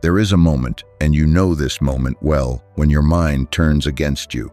There is a moment, and you know this moment well, when your mind turns against you.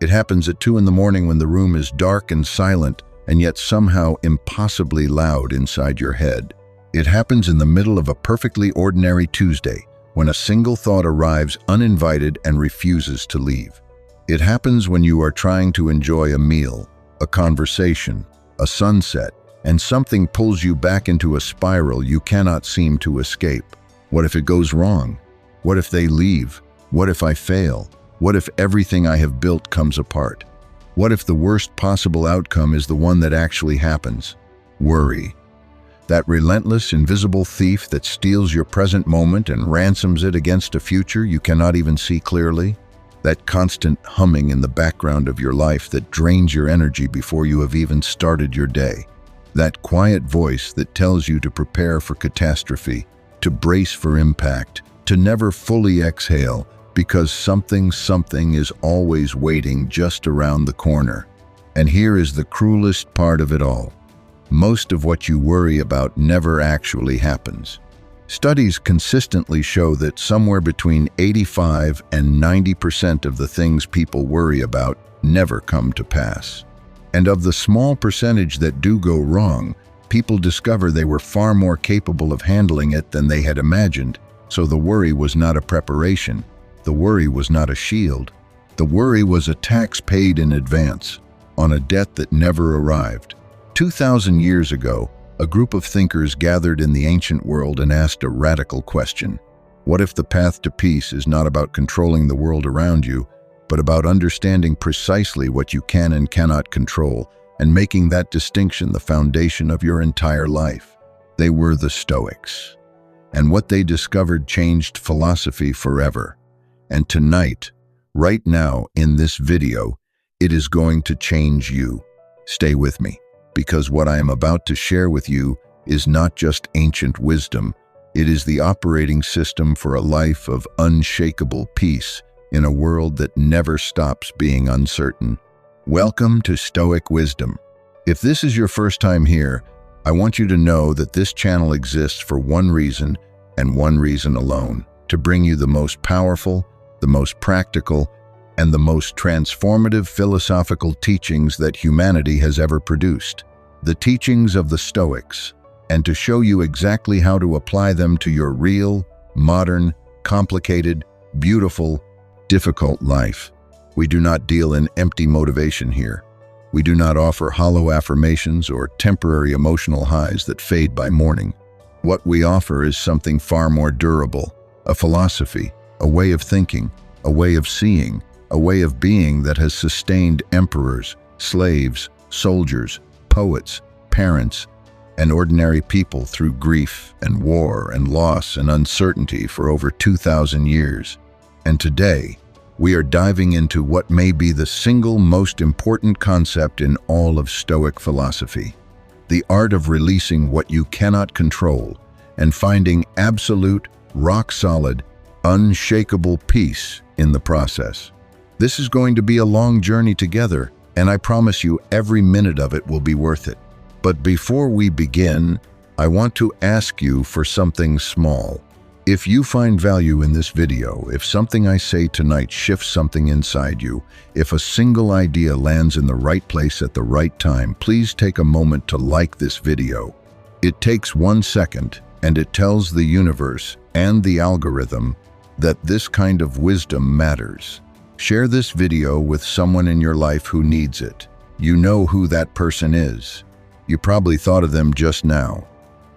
It happens at 2 in the morning when the room is dark and silent, and yet somehow impossibly loud inside your head. It happens in the middle of a perfectly ordinary Tuesday, when a single thought arrives uninvited and refuses to leave. It happens when you are trying to enjoy a meal, a conversation, a sunset, and something pulls you back into a spiral you cannot seem to escape. What if it goes wrong? What if they leave? What if I fail? What if everything I have built comes apart? What if the worst possible outcome is the one that actually happens? Worry. That relentless, invisible thief that steals your present moment and ransoms it against a future you cannot even see clearly. That constant humming in the background of your life that drains your energy before you have even started your day. That quiet voice that tells you to prepare for catastrophe, to brace for impact, to never fully exhale, because something is always waiting just around the corner. And here is the cruelest part of it all. Most of what you worry about never actually happens. Studies consistently show that somewhere between 85 and 90% of the things people worry about never come to pass. And of the small percentage that do go wrong, people discover they were far more capable of handling it than they had imagined. So the worry was not a preparation. The worry was not a shield. The worry was a tax paid in advance on a debt that never arrived. 2,000 years ago, a group of thinkers gathered in the ancient world and asked a radical question. What if the path to peace is not about controlling the world around you, but about understanding precisely what you can and cannot control, and making that distinction the foundation of your entire life? They were the Stoics. And what they discovered changed philosophy forever. And tonight, right now in this video, it is going to change you. Stay with me, because what I am about to share with you is not just ancient wisdom, it is the operating system for a life of unshakable peace in a world that never stops being uncertain. Welcome to Stoic Wisdom. If this is your first time here, I want you to know that this channel exists for one reason and one reason alone: to bring you the most powerful, the most practical, and the most transformative philosophical teachings that humanity has ever produced. The teachings of the Stoics, and to show you exactly how to apply them to your real, modern, complicated, beautiful, difficult life. We do not deal in empty motivation here. We do not offer hollow affirmations or temporary emotional highs that fade by morning. What we offer is something far more durable, a philosophy, a way of thinking, a way of seeing, a way of being that has sustained emperors, slaves, soldiers, poets, parents, and ordinary people through grief and war and loss and uncertainty for over 2,000 years. And today, we are diving into what may be the single most important concept in all of Stoic philosophy: the art of releasing what you cannot control and finding absolute, rock-solid, unshakable peace in the process. This is going to be a long journey together, and I promise you every minute of it will be worth it. But before we begin, I want to ask you for something small. If you find value in this video, if something I say tonight shifts something inside you, if a single idea lands in the right place at the right time, please take a moment to like this video. It takes 1 second, and it tells the universe and the algorithm that this kind of wisdom matters. Share this video with someone in your life who needs it. You know who that person is. You probably thought of them just now.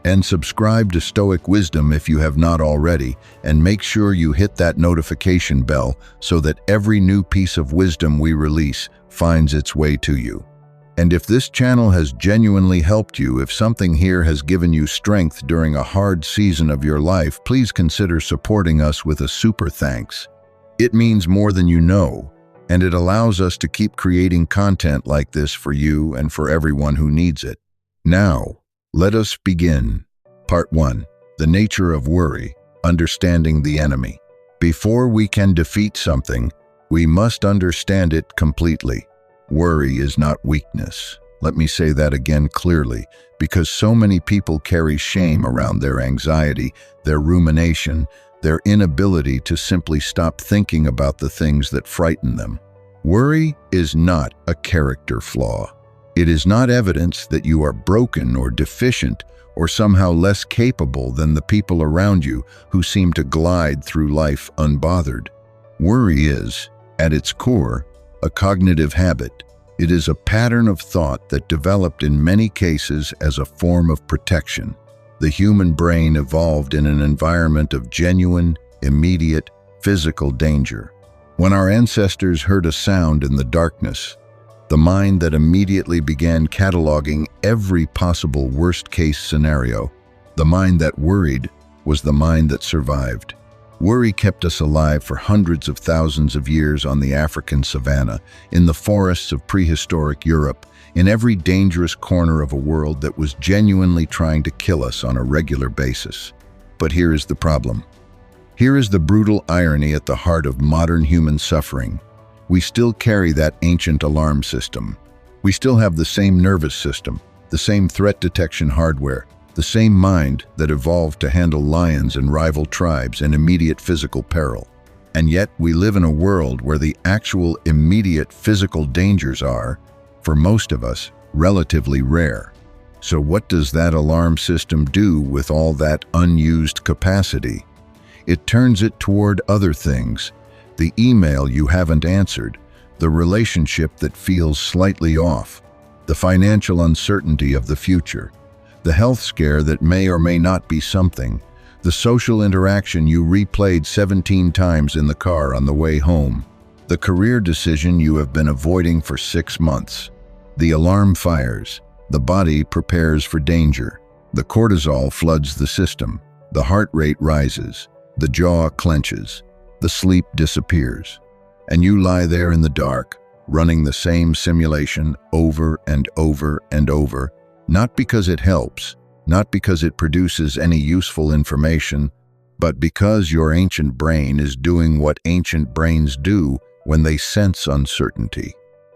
And subscribe to Stoic Wisdom if you have not already, and make sure you hit that notification bell so that every new piece of wisdom we release finds its way to you. And if this channel has genuinely helped you, if something here has given you strength during a hard season of your life, please consider supporting us with a super thanks. It means more than you know, and it allows us to keep creating content like this for you and for everyone who needs it. Now, let us begin. Part 1. The nature of worry, understanding the enemy. Before we can defeat something, we must understand it completely. Worry is not weakness. Let me say that again clearly, because so many people carry shame around their anxiety, their rumination, their inability to simply stop thinking about the things that frighten them. Worry is not a character flaw. It is not evidence that you are broken or deficient or somehow less capable than the people around you who seem to glide through life unbothered. Worry is, at its core, a cognitive habit. It is a pattern of thought that developed in many cases as a form of protection. The human brain evolved in an environment of genuine, immediate, physical danger. When our ancestors heard a sound in the darkness, the mind that immediately began cataloging every possible worst-case scenario, the mind that worried was the mind that survived. Worry kept us alive for hundreds of thousands of years on the African savanna, in the forests of prehistoric Europe, in every dangerous corner of a world that was genuinely trying to kill us on a regular basis. But here is the problem. Here is the brutal irony at the heart of modern human suffering. We still carry that ancient alarm system. We still have the same nervous system, the same threat detection hardware, the same mind that evolved to handle lions and rival tribes and immediate physical peril. And yet we live in a world where the actual immediate physical dangers are, for most of us, relatively rare. So what does that alarm system do with all that unused capacity? It turns it toward other things. The email you haven't answered, the relationship that feels slightly off, the financial uncertainty of the future, the health scare that may or may not be something, the social interaction you replayed 17 times in the car on the way home, the career decision you have been avoiding for 6 months. The alarm fires, the body prepares for danger, the cortisol floods the system, the heart rate rises, the jaw clenches, the sleep disappears, and you lie there in the dark, running the same simulation over and over and over, not because it helps, not because it produces any useful information, but because your ancient brain is doing what ancient brains do when they sense uncertainty.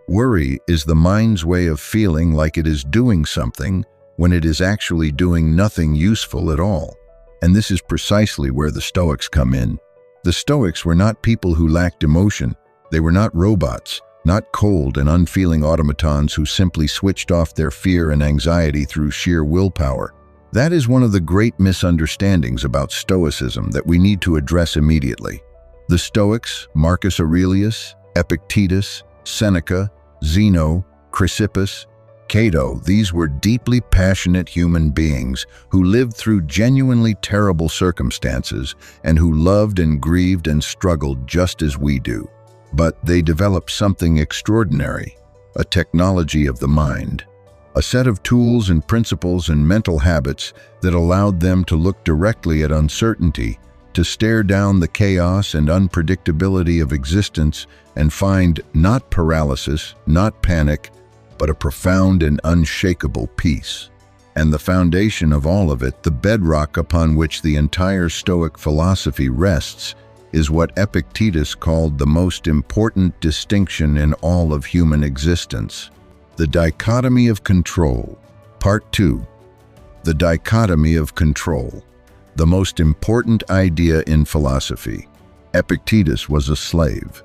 Worry is the mind's way of feeling like it is doing something when it is actually doing nothing useful at all. And this is precisely where the Stoics come in. The Stoics were not people who lacked emotion. They were not robots, not cold and unfeeling automatons who simply switched off their fear and anxiety through sheer willpower. That is one of the great misunderstandings about Stoicism that we need to address immediately. The Stoics, Marcus Aurelius, Epictetus, Seneca, Zeno, Chrysippus, Cato, these were deeply passionate human beings who lived through genuinely terrible circumstances and who loved and grieved and struggled just as we do. But they developed something extraordinary, a technology of the mind, a set of tools and principles and mental habits that allowed them to look directly at uncertainty, to stare down the chaos and unpredictability of existence and find not paralysis, not panic, but a profound and unshakable peace. And the foundation of all of it, the bedrock upon which the entire Stoic philosophy rests, is what Epictetus called the most important distinction in all of human existence: the Dichotomy of Control. Part 2. The Dichotomy of Control, the most important idea in philosophy. Epictetus was a slave.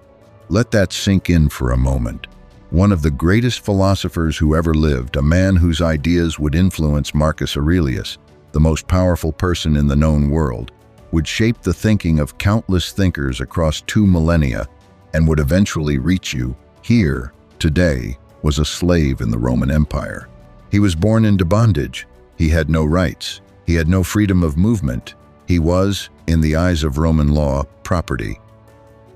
Let that sink in for a moment. One of the greatest philosophers who ever lived, a man whose ideas would influence Marcus Aurelius, the most powerful person in the known world, would shape the thinking of countless thinkers across 2 millennia and would eventually reach you here, today, was a slave in the Roman Empire. He was born into bondage. He had no rights. He had no freedom of movement. He was, in the eyes of Roman law, property.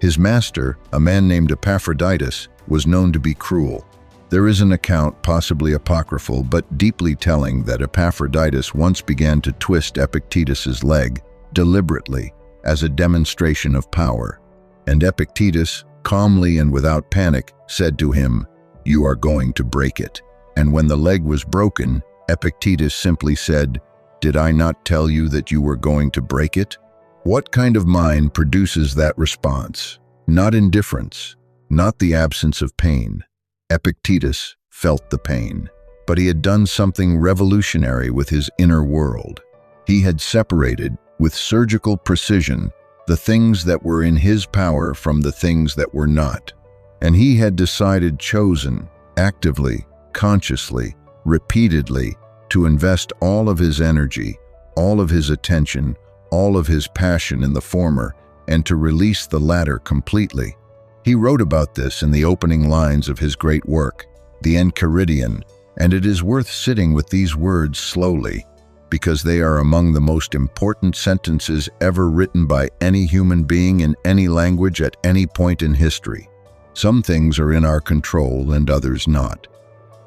His master, a man named Epaphroditus, was known to be cruel. There is an account, possibly apocryphal, but deeply telling, that Epaphroditus once began to twist Epictetus's leg, deliberately, as a demonstration of power. And Epictetus, calmly and without panic, said to him, "You are going to break it." And when the leg was broken, Epictetus simply said, "Did I not tell you that you were going to break it?" What kind of mind produces that response? Not indifference, not the absence of pain. Epictetus felt the pain, but he had done something revolutionary with his inner world. He had separated, with surgical precision, the things that were in his power from the things that were not. And he had decided, chosen, actively, consciously, repeatedly, to invest all of his energy, all of his attention, all of his passion in the former, and to release the latter completely. He wrote about this in the opening lines of his great work, The Enchiridion, and it is worth sitting with these words slowly, because they are among the most important sentences ever written by any human being in any language at any point in history. Some things are in our control and others not.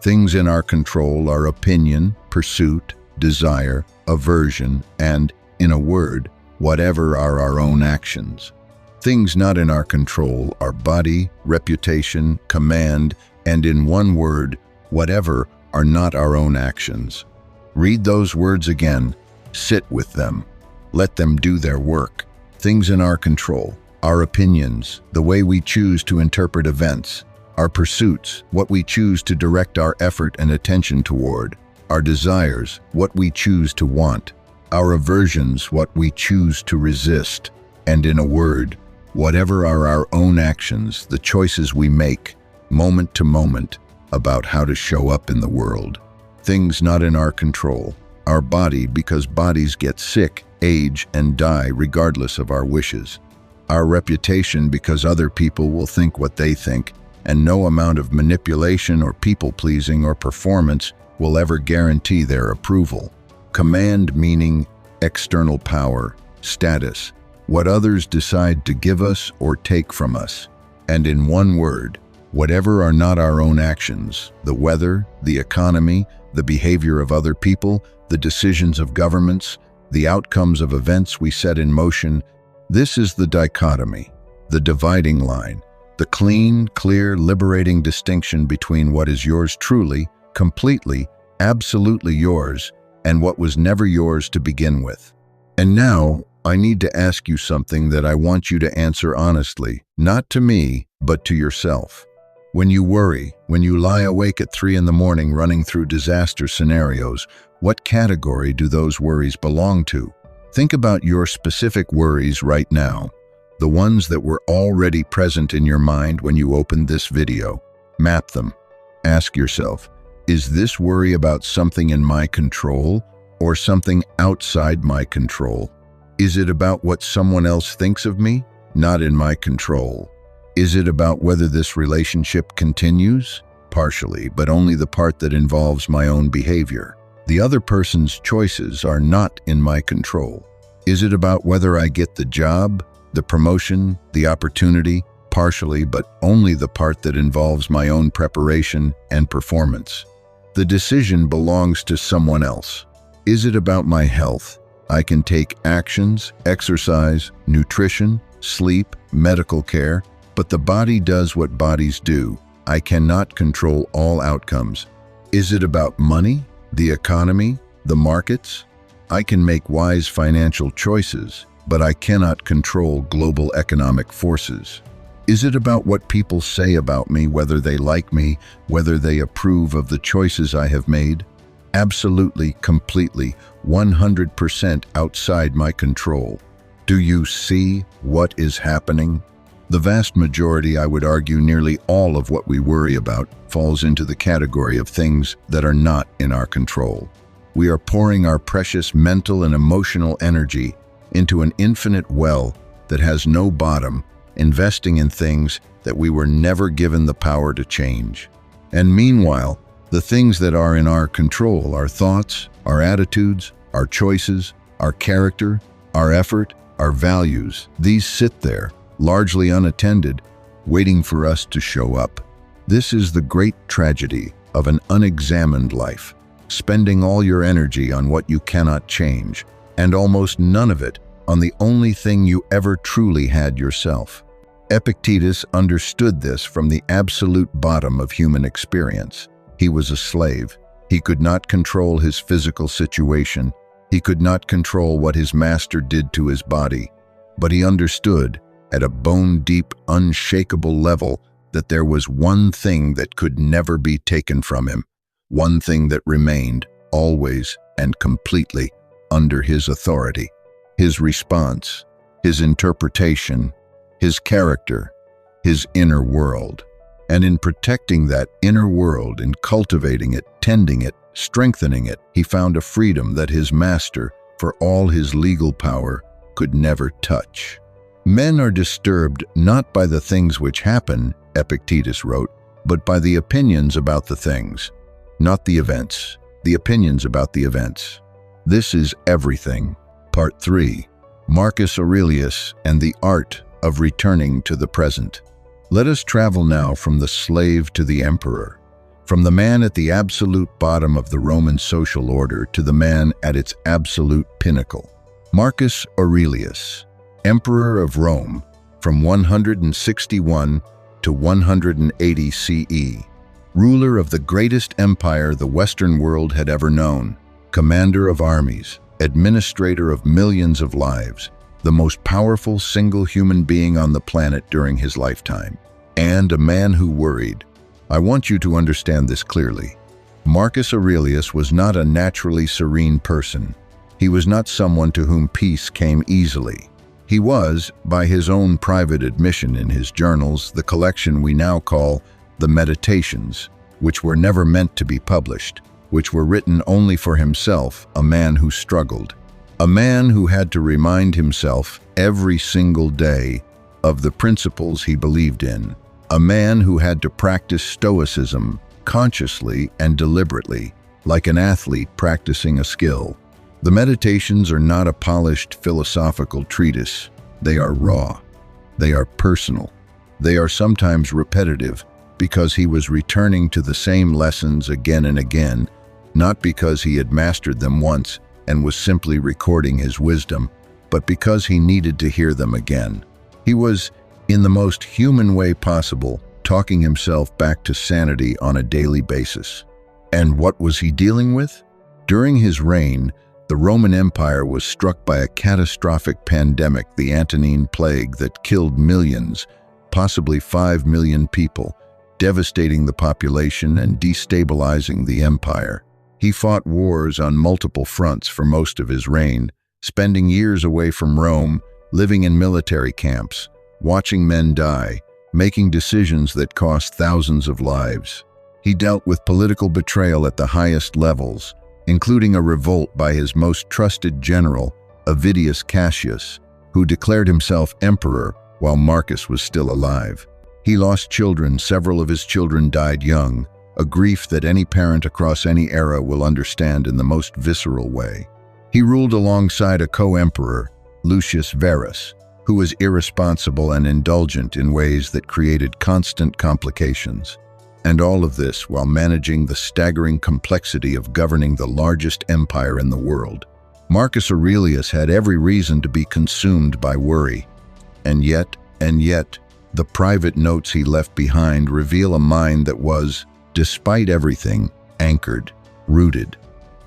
Things in our control are opinion, pursuit, desire, aversion, and, in a word, whatever are our own actions. Things not in our control are body, reputation, command, and in one word, whatever are not our own actions. Read those words again, sit with them, let them do their work. Things in our control, our opinions, the way we choose to interpret events, our pursuits, what we choose to direct our effort and attention toward, our desires, what we choose to want, our aversions, what we choose to resist, and in a word, whatever are our own actions, the choices we make, moment to moment, about how to show up in the world. Things not in our control, our body, because bodies get sick, age, and die regardless of our wishes. Our reputation, because other people will think what they think, and no amount of manipulation or people-pleasing or performance will ever guarantee their approval. Command, meaning external power, status, what others decide to give us or take from us. And in one word, whatever are not our own actions, the weather, the economy, the behavior of other people, the decisions of governments, the outcomes of events we set in motion. This is the dichotomy, the dividing line, the clean, clear, liberating distinction between what is yours truly, completely, absolutely yours, and what was never yours to begin with. And now, I need to ask you something that I want you to answer honestly, not to me, but to yourself. When you worry, when you lie awake at 3 in the morning running through disaster scenarios, what category do those worries belong to? Think about your specific worries right now, the ones that were already present in your mind when you opened this video. Map them. Ask yourself, is this worry about something in my control or something outside my control? Is it about what someone else thinks of me? Not in my control. Is it about whether this relationship continues? Partially, but only the part that involves my own behavior. The other person's choices are not in my control. Is it about whether I get the job, the promotion, the opportunity? Partially, but only the part that involves my own preparation and performance. The decision belongs to someone else. Is it about my health? I can take actions, exercise, nutrition, sleep, medical care, but the body does what bodies do. I cannot control all outcomes. Is it about money, the economy, the markets? I can make wise financial choices, but I cannot control global economic forces. Is it about what people say about me, whether they like me, whether they approve of the choices I have made? Absolutely, completely, 100% outside my control. Do you see what is happening? The vast majority, I would argue nearly all of what we worry about, falls into the category of things that are not in our control. We are pouring our precious mental and emotional energy into an infinite well that has no bottom, investing in things that we were never given the power to change. And meanwhile, the things that are in our control, our thoughts, our attitudes, our choices, our character, our effort, our values, these sit there, largely unattended, waiting for us to show up. This is the great tragedy of an unexamined life, spending all your energy on what you cannot change, and almost none of it on the only thing you ever truly had yourself. Epictetus understood this from the absolute bottom of human experience. He was a slave. He could not control his physical situation. He could not control what his master did to his body. But he understood, at a bone-deep, unshakable level, that there was one thing that could never be taken from him, one thing that remained, always and completely, under his authority. His response, his interpretation, his character, his inner world. And in protecting that inner world, in cultivating it, tending it, strengthening it, he found a freedom that his master, for all his legal power, could never touch. Men are disturbed not by the things which happen, Epictetus wrote, but by the opinions about the things, not the events, the opinions about the events. This is everything. Part 3. Marcus Aurelius and the Art of Returning to the Present. Let us travel now from the slave to the emperor, from the man at the absolute bottom of the Roman social order to the man at its absolute pinnacle. Marcus Aurelius, Emperor of Rome, from 161 to 180 CE, ruler of the greatest empire the Western world had ever known, commander of armies, administrator of millions of lives, the most powerful single human being on the planet during his lifetime, and a man who worried. I want you to understand this clearly. Marcus Aurelius was not a naturally serene person. He was not someone to whom peace came easily. He was, by his own private admission in his journals, the collection we now call the Meditations, which were never meant to be published, which were written only for himself, a man who struggled. A man who had to remind himself every single day of the principles he believed in. A man who had to practice Stoicism consciously and deliberately, like an athlete practicing a skill. The Meditations are not a polished philosophical treatise. They are raw. They are personal. They are sometimes repetitive because he was returning to the same lessons again and again, not because he had mastered them once and was simply recording his wisdom, but because he needed to hear them again. He was, in the most human way possible, talking himself back to sanity on a daily basis. And what was he dealing with? During his reign, the Roman Empire was struck by a catastrophic pandemic, the Antonine Plague, that killed millions, possibly 5 million people, devastating the population and destabilizing the empire. He fought wars on multiple fronts for most of his reign, spending years away from Rome, living in military camps, watching men die, making decisions that cost thousands of lives. He dealt with political betrayal at the highest levels, including a revolt by his most trusted general, Avidius Cassius, who declared himself emperor while Marcus was still alive. He lost children. Several of his children died young, a grief that any parent across any era will understand in the most visceral way. He ruled alongside a co-emperor, Lucius Verus, who was irresponsible and indulgent in ways that created constant complications. And all of this while managing the staggering complexity of governing the largest empire in the world. Marcus Aurelius had every reason to be consumed by worry. And yet, the private notes he left behind reveal a mind that was, despite everything, anchored, rooted,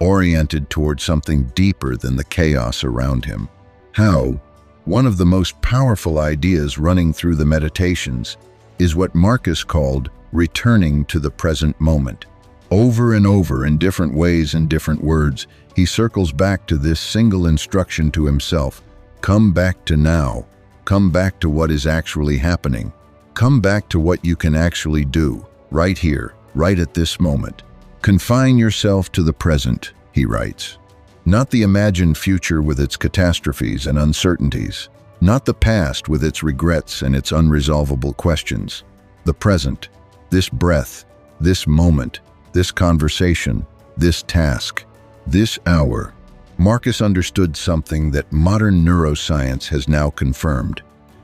oriented toward something deeper than the chaos around him. How? One of the most powerful ideas running through the Meditations is what Marcus called returning to the present moment. Over and over, in different ways and different words, he circles back to this single instruction to himself: come back to now. Come back to what is actually happening. Come back to what you can actually do, right here, right at this moment. Confine yourself to the present, he writes. Not the imagined future with its catastrophes and uncertainties. Not the past with its regrets and its unresolvable questions. The present, this breath, this moment, this conversation, this task, this hour. Marcus understood something that modern neuroscience has now confirmed.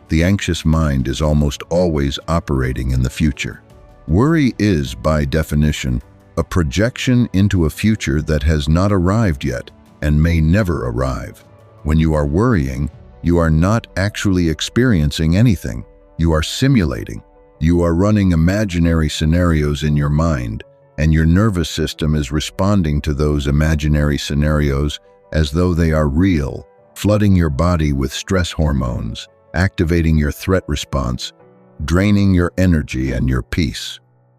The anxious mind is almost always operating in the future. Worry is, by definition, a projection into a future that has not arrived yet and may never arrive. When you are worrying, you are not actually experiencing anything. You are simulating. You are running imaginary scenarios in your mind, and your nervous system is responding to those imaginary scenarios as though they are real, flooding your body with stress hormones, activating your threat response, draining your energy and your peace.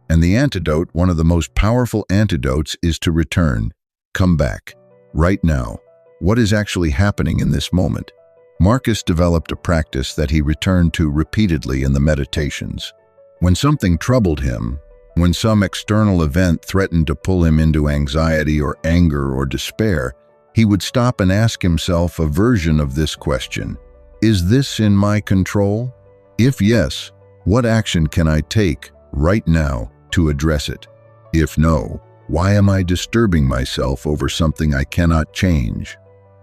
And the antidote, one of the most powerful antidotes, is to return. Come back. Right now. What is actually happening in this moment? Marcus developed a practice that he returned to repeatedly in the Meditations. When something troubled him, when some external event threatened to pull him into anxiety or anger or despair, he would stop and ask himself a version of this question: is this in my control? If yes, what action can I take right now to address it? If no, why am I disturbing myself over something I cannot change?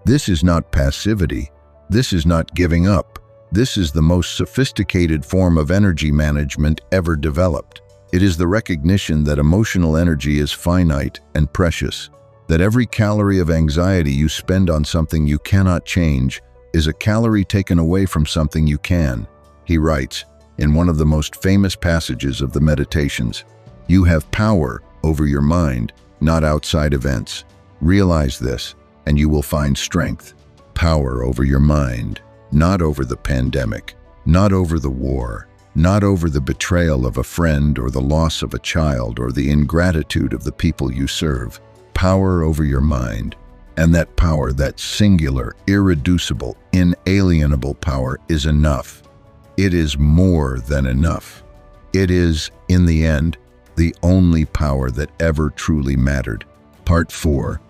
This is not passivity. This is not giving up. This is the most sophisticated form of energy management ever developed. It is the recognition that emotional energy is finite and precious, that every calorie of anxiety you spend on something you cannot change is a calorie taken away from something you can. He writes, in one of the most famous passages of the Meditations, "You have power over your mind, not outside events. Realize this, and you will find strength. Power over your mind, not over the pandemic, not over the war, not over the betrayal of a friend or the loss of a child or the ingratitude of the people you serve. Power over your mind. And that power, that singular, irreducible, inalienable power is enough. It is more than enough. It is, in the end, the only power that ever truly mattered." Part 4.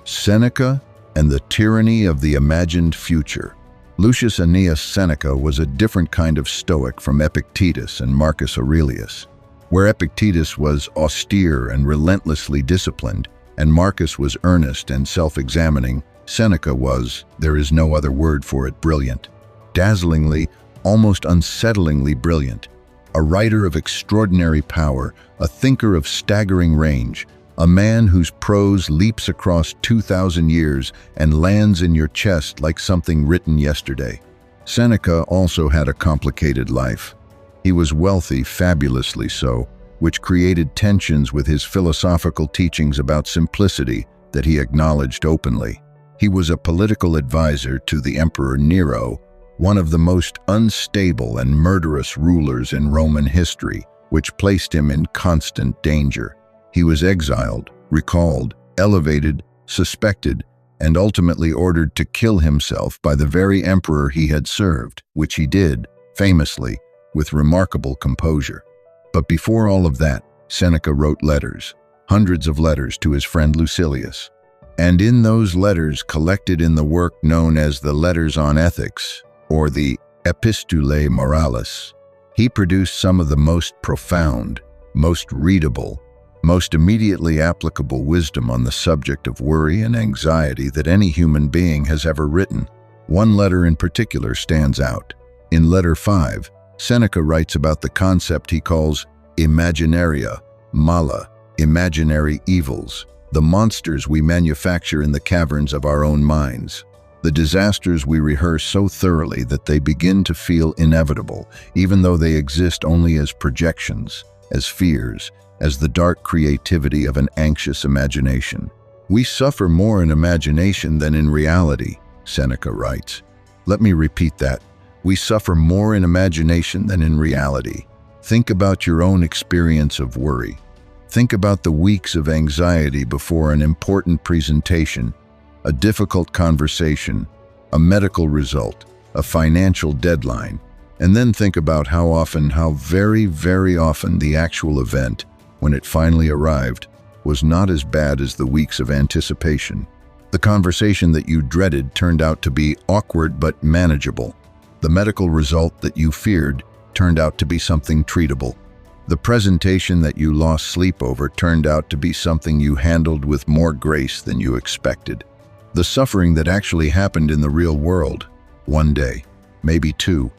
Seneca and the Tyranny of the Imagined Future. Lucius Annaeus Seneca was a different kind of Stoic from Epictetus and Marcus Aurelius. Where Epictetus was austere and relentlessly disciplined, and Marcus was earnest and self-examining, Seneca was, there is no other word for it, brilliant. Dazzlingly, almost unsettlingly brilliant. A writer of extraordinary power, a thinker of staggering range, a man whose prose leaps across 2,000 years and lands in your chest like something written yesterday. Seneca also had a complicated life. He was wealthy, fabulously so, which created tensions with his philosophical teachings about simplicity that he acknowledged openly. He was a political advisor to the Emperor Nero, one of the most unstable and murderous rulers in Roman history, which placed him in constant danger. He was exiled, recalled, elevated, suspected, and ultimately ordered to kill himself by the very emperor he had served, which he did, famously, with remarkable composure. But before all of that, Seneca wrote letters, hundreds of letters to his friend Lucilius. And in those letters, collected in the work known as the Letters on Ethics, or the Epistulae Moralis, he produced some of the most profound, most readable, most immediately applicable wisdom on the subject of worry and anxiety that any human being has ever written. One letter in particular stands out. In letter 5, Seneca writes about the concept he calls imaginaria, mala, imaginary evils, the monsters we manufacture in the caverns of our own minds, the disasters we rehearse so thoroughly that they begin to feel inevitable, even though they exist only as projections, as fears, as the dark creativity of an anxious imagination. We suffer more in imagination than in reality, Seneca writes. Let me repeat that. We suffer more in imagination than in reality. Think about your own experience of worry. Think about the weeks of anxiety before an important presentation, a difficult conversation, a medical result, a financial deadline, and then think about how very, very often the actual event, when it finally arrived, was not as bad as the weeks of anticipation. The conversation that you dreaded turned out to be awkward but manageable. The medical result that you feared turned out to be something treatable. The presentation that you lost sleep over turned out to be something you handled with more grace than you expected. The suffering that actually happened in the real world, one day, maybe two.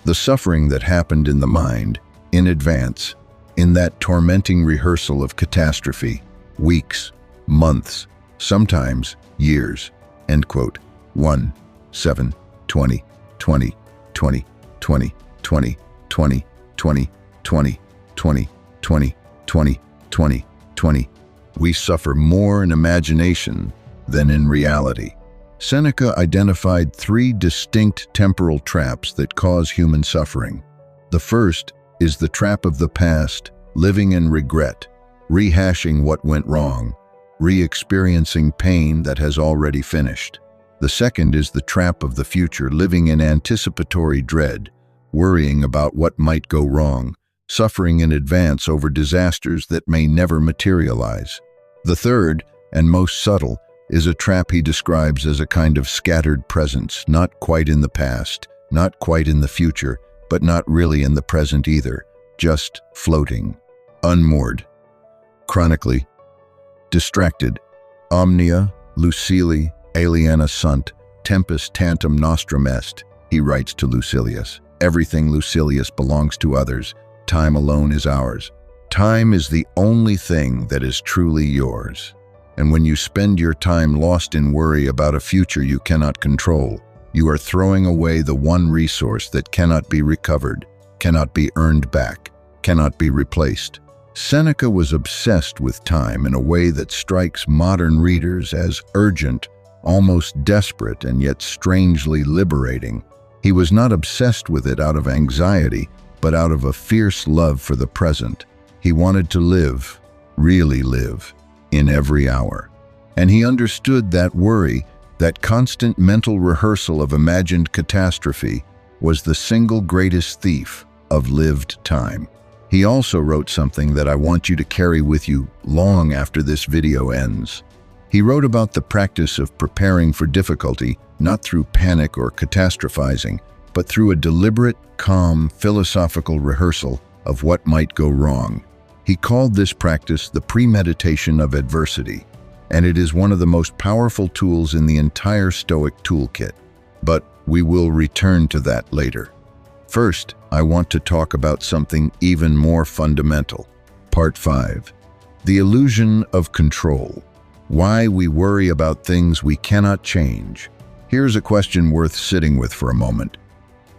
The suffering that happened in the mind, in advance, in that tormenting rehearsal of catastrophe, weeks, months, sometimes years. End quote. 1, 7, 20, 20, 20, 20, 20, 20, 20, 20, 20, 20, 20, 20, 20. We suffer more in imagination than in reality. Seneca identified 3 distinct temporal traps that cause human suffering. The first is the trap of the past, living in regret, rehashing what went wrong, re-experiencing pain that has already finished. The second is the trap of the future, living in anticipatory dread, worrying about what might go wrong, suffering in advance over disasters that may never materialize. The third, and most subtle, is a trap he describes as a kind of scattered presence, not quite in the past, not quite in the future, but not really in the present either, just floating, unmoored. Chronically, distracted, omnia, lucili, aliena sunt, tempus tantum nostrum est, he writes to Lucilius. Everything, Lucilius, belongs to others. Time alone is ours. Time is the only thing that is truly yours. And when you spend your time lost in worry about a future you cannot control, you are throwing away the one resource that cannot be recovered, cannot be earned back, cannot be replaced. Seneca was obsessed with time in a way that strikes modern readers as urgent, almost desperate, and yet strangely liberating. He was not obsessed with it out of anxiety, but out of a fierce love for the present. He wanted to live, really live, in every hour. And he understood that worry, that constant mental rehearsal of imagined catastrophe, was the single greatest thief of lived time. He also wrote something that I want you to carry with you long after this video ends. He wrote about the practice of preparing for difficulty, not through panic or catastrophizing, but through a deliberate, calm, philosophical rehearsal of what might go wrong. He called this practice the premeditation of adversity, and it is one of the most powerful tools in the entire Stoic toolkit. But we will return to that later. First, I want to talk about something even more fundamental. Part 5. The illusion of control. Why we worry about things we cannot change. Here's a question worth sitting with for a moment.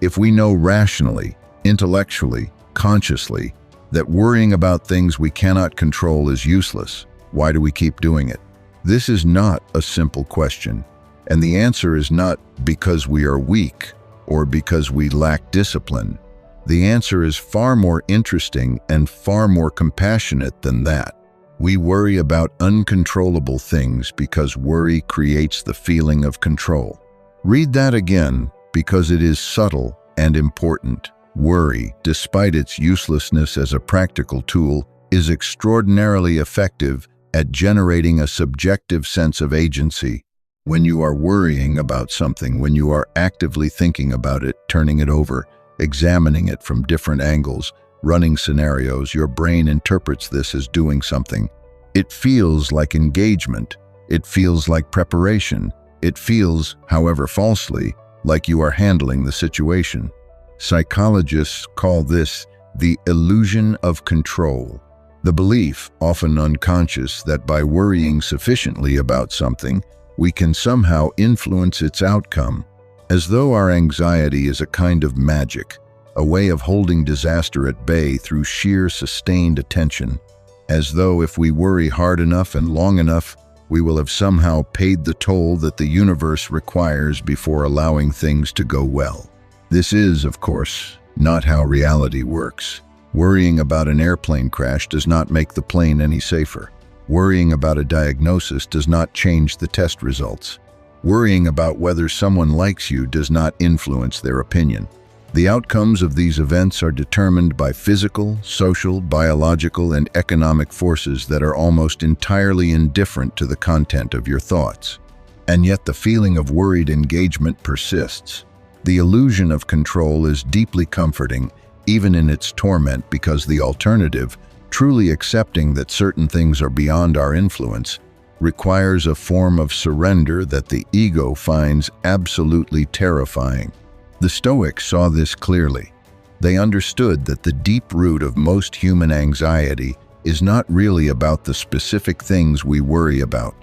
If we know rationally, intellectually, consciously, that worrying about things we cannot control is useless, why do we keep doing it? This is not a simple question, and the answer is not because we are weak or because we lack discipline. The answer is far more interesting and far more compassionate than that. We worry about uncontrollable things because worry creates the feeling of control. Read that again, because it is subtle and important. Worry, despite its uselessness as a practical tool, is extraordinarily effective at generating a subjective sense of agency. When you are worrying about something, when you are actively thinking about it, turning it over, examining it from different angles, running scenarios, your brain interprets this as doing something. It feels like engagement. It feels like preparation. It feels, however falsely, like you are handling the situation. Psychologists call this the illusion of control. The belief, often unconscious, that by worrying sufficiently about something, we can somehow influence its outcome, as though our anxiety is a kind of magic, a way of holding disaster at bay through sheer sustained attention, as though if we worry hard enough and long enough, we will have somehow paid the toll that the universe requires before allowing things to go well. This is, of course, not how reality works. Worrying about an airplane crash does not make the plane any safer. Worrying about a diagnosis does not change the test results. Worrying about whether someone likes you does not influence their opinion. The outcomes of these events are determined by physical, social, biological, and economic forces that are almost entirely indifferent to the content of your thoughts. And yet the feeling of worried engagement persists. The illusion of control is deeply comforting, even in its torment, because the alternative, truly accepting that certain things are beyond our influence, requires a form of surrender that the ego finds absolutely terrifying. The Stoics saw this clearly. They understood that the deep root of most human anxiety is not really about the specific things we worry about: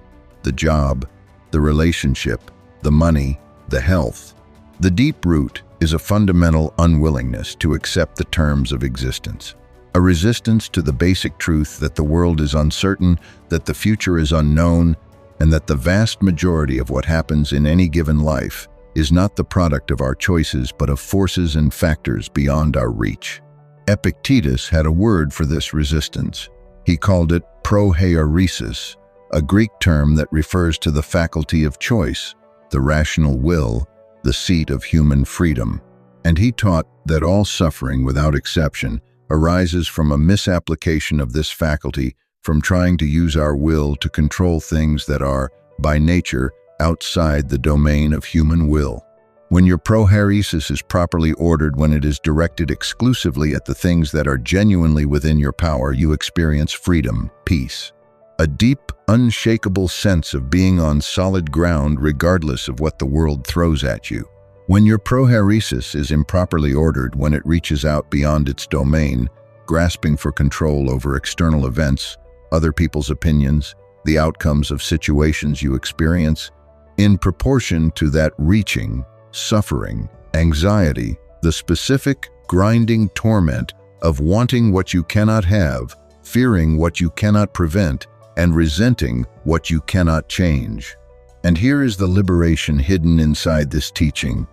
the job, the relationship, the money, the health. The deep root is a fundamental unwillingness to accept the terms of existence, a resistance to the basic truth that the world is uncertain, that the future is unknown, and that the vast majority of what happens in any given life is not the product of our choices but of forces and factors beyond our reach. Epictetus had a word for this resistance. He called it proheiresis, a Greek term that refers to the faculty of choice, the rational will, the seat of human freedom. And he taught that all suffering, without exception, arises from a misapplication of this faculty, from trying to use our will to control things that are, by nature, outside the domain of human will. When your prohairesis is properly ordered, when it is directed exclusively at the things that are genuinely within your power, you experience freedom, peace, a deep, unshakable sense of being on solid ground regardless of what the world throws at you. When your prohairesis is improperly ordered, when it reaches out beyond its domain, grasping for control over external events, other people's opinions, the outcomes of situations you experience, in proportion to that reaching, suffering, anxiety, the specific, grinding torment of wanting what you cannot have, fearing what you cannot prevent, and resenting what you cannot change. And here is the liberation hidden inside this teaching.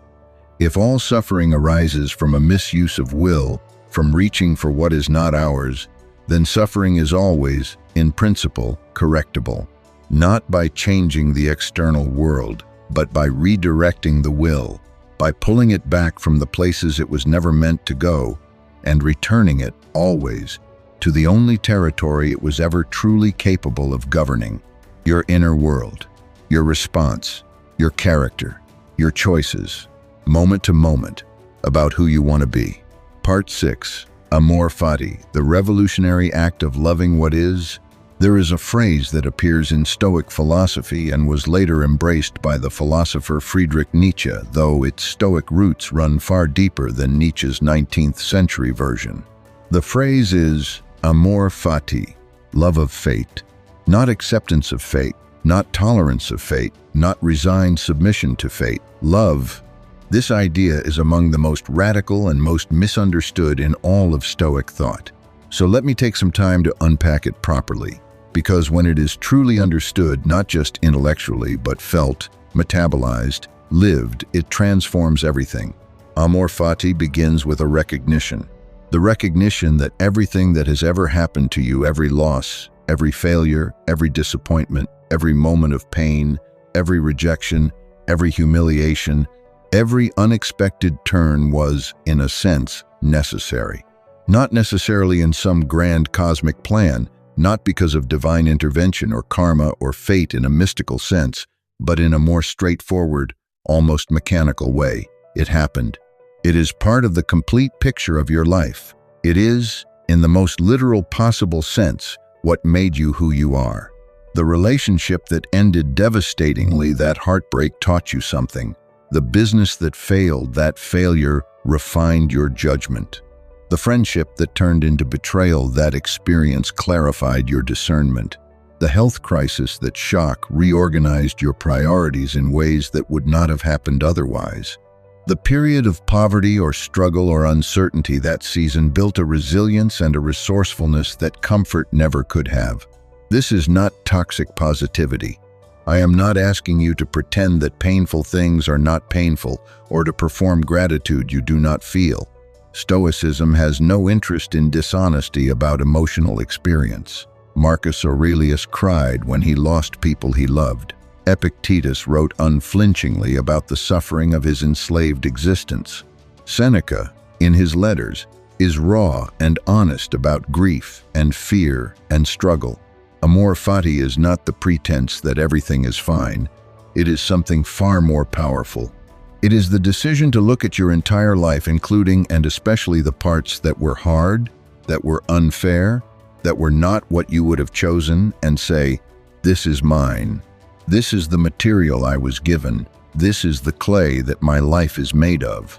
If all suffering arises from a misuse of will, from reaching for what is not ours, then suffering is always, in principle, correctable, not by changing the external world, but by redirecting the will, by pulling it back from the places it was never meant to go, and returning it, always, to the only territory it was ever truly capable of governing: your inner world, your response, your character, your choices, moment to moment, about who you want to be. Part 6. Amor Fati, the revolutionary act of loving what is. There is a phrase that appears in Stoic philosophy and was later embraced by the philosopher Friedrich Nietzsche, though its Stoic roots run far deeper than Nietzsche's 19th century version. The phrase is Amor Fati, love of fate, not acceptance of fate, not tolerance of fate, not resigned submission to fate. Love. This idea is among the most radical and most misunderstood in all of Stoic thought. So let me take some time to unpack it properly, because when it is truly understood, not just intellectually, but felt, metabolized, lived, it transforms everything. Amor Fati begins with a recognition. The recognition that everything that has ever happened to you, every loss, every failure, every disappointment, every moment of pain, every rejection, every humiliation, every unexpected turn was, in a sense, necessary. Not necessarily in some grand cosmic plan, not because of divine intervention or karma or fate in a mystical sense, but in a more straightforward, almost mechanical way. It happened. It is part of the complete picture of your life. It is, in the most literal possible sense, what made you who you are. The relationship that ended devastatingly, that heartbreak, taught you something. The business that failed, that failure, refined your judgment. The friendship that turned into betrayal, that experience clarified your discernment. The health crisis that shock reorganized your priorities in ways that would not have happened otherwise. The period of poverty or struggle or uncertainty, that season, built a resilience and a resourcefulness that comfort never could have. This is not toxic positivity. I am not asking you to pretend that painful things are not painful or to perform gratitude you do not feel. Stoicism has no interest in dishonesty about emotional experience. Marcus Aurelius cried when he lost people he loved. Epictetus wrote unflinchingly about the suffering of his enslaved existence. Seneca, in his letters, is raw and honest about grief and fear and struggle. Amor Fati is not the pretense that everything is fine. It is something far more powerful. It is the decision to look at your entire life, including and especially the parts that were hard, that were unfair, that were not what you would have chosen, and say, "This is mine. This is the material I was given. This is the clay that my life is made of.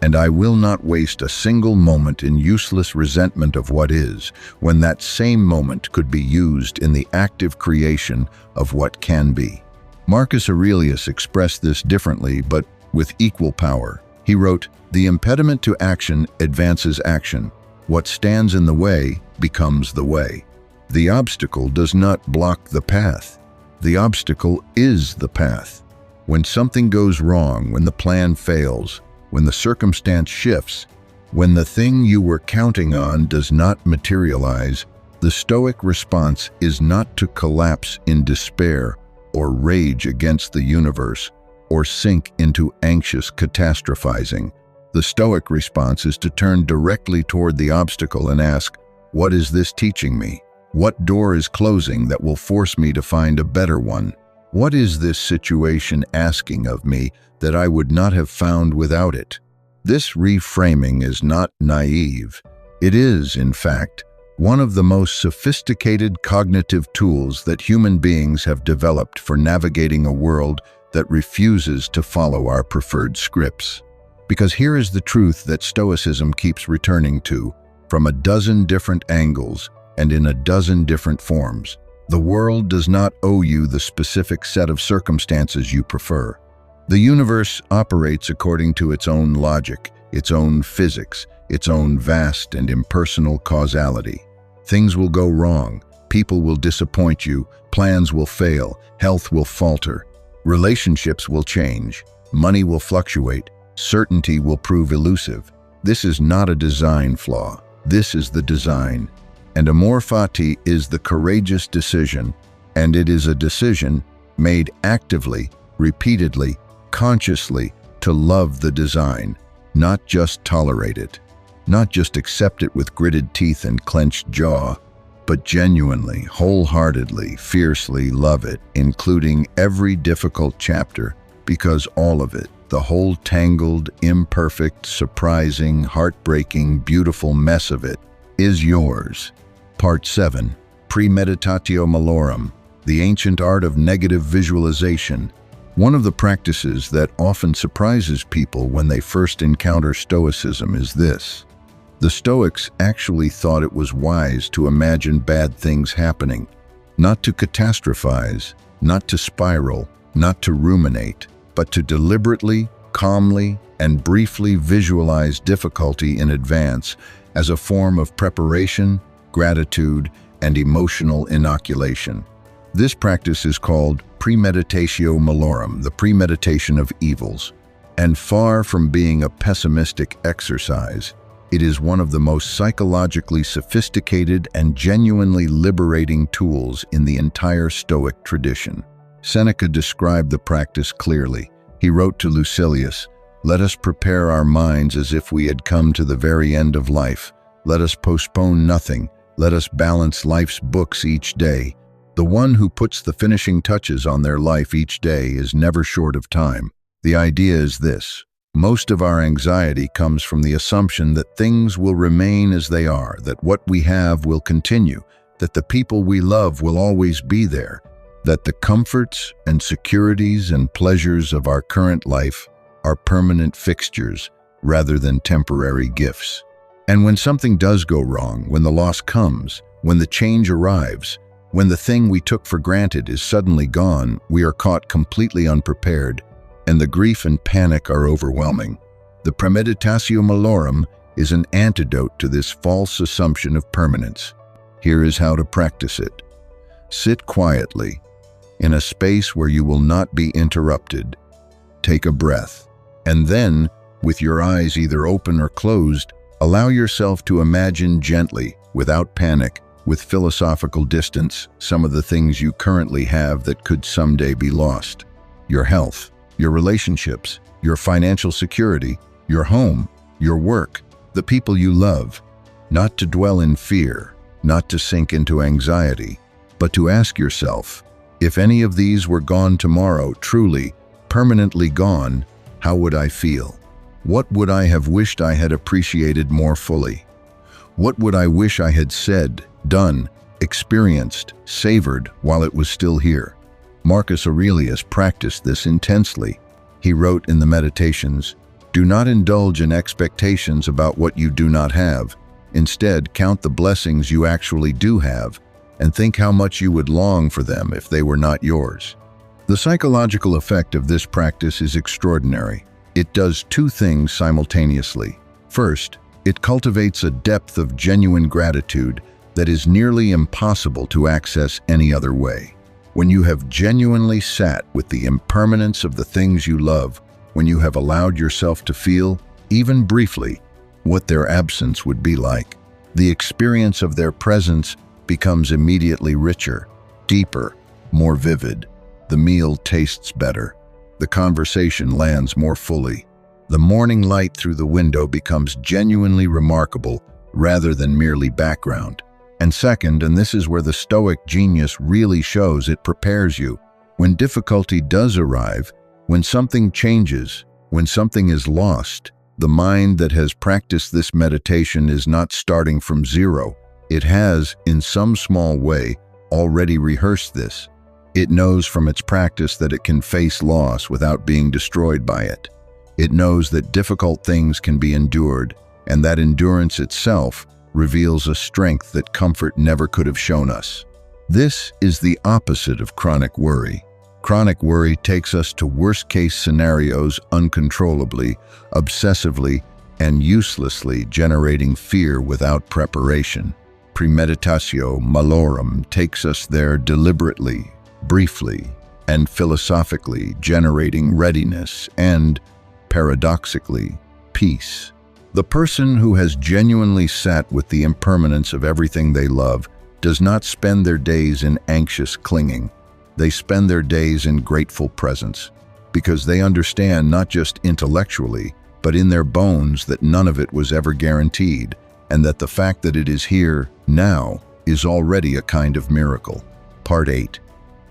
And I will not waste a single moment in useless resentment of what is, when that same moment could be used in the active creation of what can be." Marcus Aurelius expressed this differently, but with equal power. He wrote, "The impediment to action advances action. What stands in the way becomes the way. The obstacle does not block the path. The obstacle is the path. When something goes wrong, when the plan fails, when the circumstance shifts, when the thing you were counting on does not materialize, the Stoic response is not to collapse in despair or rage against the universe, or sink into anxious catastrophizing. The Stoic response is to turn directly toward the obstacle and ask, "What is this teaching me? What door is closing that will force me to find a better one? What is this situation asking of me that I would not have found without it?" This reframing is not naive. It is, in fact, one of the most sophisticated cognitive tools that human beings have developed for navigating a world that refuses to follow our preferred scripts. Because here is the truth that Stoicism keeps returning to, from a dozen different angles and in a dozen different forms. The world does not owe you the specific set of circumstances you prefer. The universe operates according to its own logic, its own physics, its own vast and impersonal causality. Things will go wrong, people will disappoint you, plans will fail, health will falter, relationships will change, money will fluctuate, certainty will prove elusive. This is not a design flaw. This is the design. And Amor Fati is the courageous decision, and it is a decision made actively, repeatedly, consciously to love the design, not just tolerate it, not just accept it with gritted teeth and clenched jaw, but genuinely, wholeheartedly, fiercely love it, including every difficult chapter, because all of it, the whole tangled, imperfect, surprising, heartbreaking, beautiful mess of it, is yours. Part 7. Premeditatio Malorum, the ancient art of negative visualization. One of the practices that often surprises people when they first encounter Stoicism is this. The Stoics actually thought it was wise to imagine bad things happening, not to catastrophize, not to spiral, not to ruminate, but to deliberately, calmly, and briefly visualize difficulty in advance as a form of preparation, gratitude, and emotional inoculation. This practice is called Premeditatio Malorum, the premeditation of evils. And far from being a pessimistic exercise, it is one of the most psychologically sophisticated and genuinely liberating tools in the entire Stoic tradition. Seneca described the practice clearly. He wrote to Lucilius, "Let us prepare our minds as if we had come to the very end of life. Let us postpone nothing. Let us balance life's books each day. The one who puts the finishing touches on their life each day is never short of time." The idea is this. Most of our anxiety comes from the assumption that things will remain as they are, that what we have will continue, that the people we love will always be there, that the comforts and securities and pleasures of our current life are permanent fixtures rather than temporary gifts. And when something does go wrong, when the loss comes, when the change arrives, when the thing we took for granted is suddenly gone, we are caught completely unprepared, and the grief and panic are overwhelming. The Premeditatio Malorum is an antidote to this false assumption of permanence. Here is how to practice it. Sit quietly, in a space where you will not be interrupted. Take a breath, and then, with your eyes either open or closed, allow yourself to imagine gently, without panic, with philosophical distance, some of the things you currently have that could someday be lost. Your health, your relationships, your financial security, your home, your work, the people you love. Not to dwell in fear, not to sink into anxiety, but to ask yourself, if any of these were gone tomorrow, truly, permanently gone, how would I feel? What would I have wished I had appreciated more fully? What would I wish I had said, done, experienced, savored while it was still here? Marcus Aurelius practiced this intensely. He wrote in the Meditations, "Do not indulge in expectations about what you do not have. Instead, count the blessings you actually do have, and think how much you would long for them if they were not yours." The psychological effect of this practice is extraordinary. It does two things simultaneously. First, it cultivates a depth of genuine gratitude that is nearly impossible to access any other way. When you have genuinely sat with the impermanence of the things you love, when you have allowed yourself to feel, even briefly, what their absence would be like, the experience of their presence becomes immediately richer, deeper, more vivid. The meal tastes better. the conversation lands more fully. The morning light through the window becomes genuinely remarkable rather than merely background. And second, and this is where the Stoic genius really shows, it prepares you. When difficulty does arrive, when something changes, when something is lost, the mind that has practiced this meditation is not starting from zero. It has, in some small way, already rehearsed this. It knows from its practice that it can face loss without being destroyed by it. It knows that difficult things can be endured, and that endurance itself reveals a strength that comfort never could have shown us. This is the opposite of chronic worry. Chronic worry takes us to worst-case scenarios uncontrollably, obsessively, and uselessly, generating fear without preparation. Premeditatio Malorum takes us there deliberately, briefly, and philosophically, generating readiness and, paradoxically, peace. The person who has genuinely sat with the impermanence of everything they love does not spend their days in anxious clinging. They spend their days in grateful presence, because they understand not just intellectually, but in their bones that none of it was ever guaranteed, and that the fact that it is here, now, is already a kind of miracle. Part 8.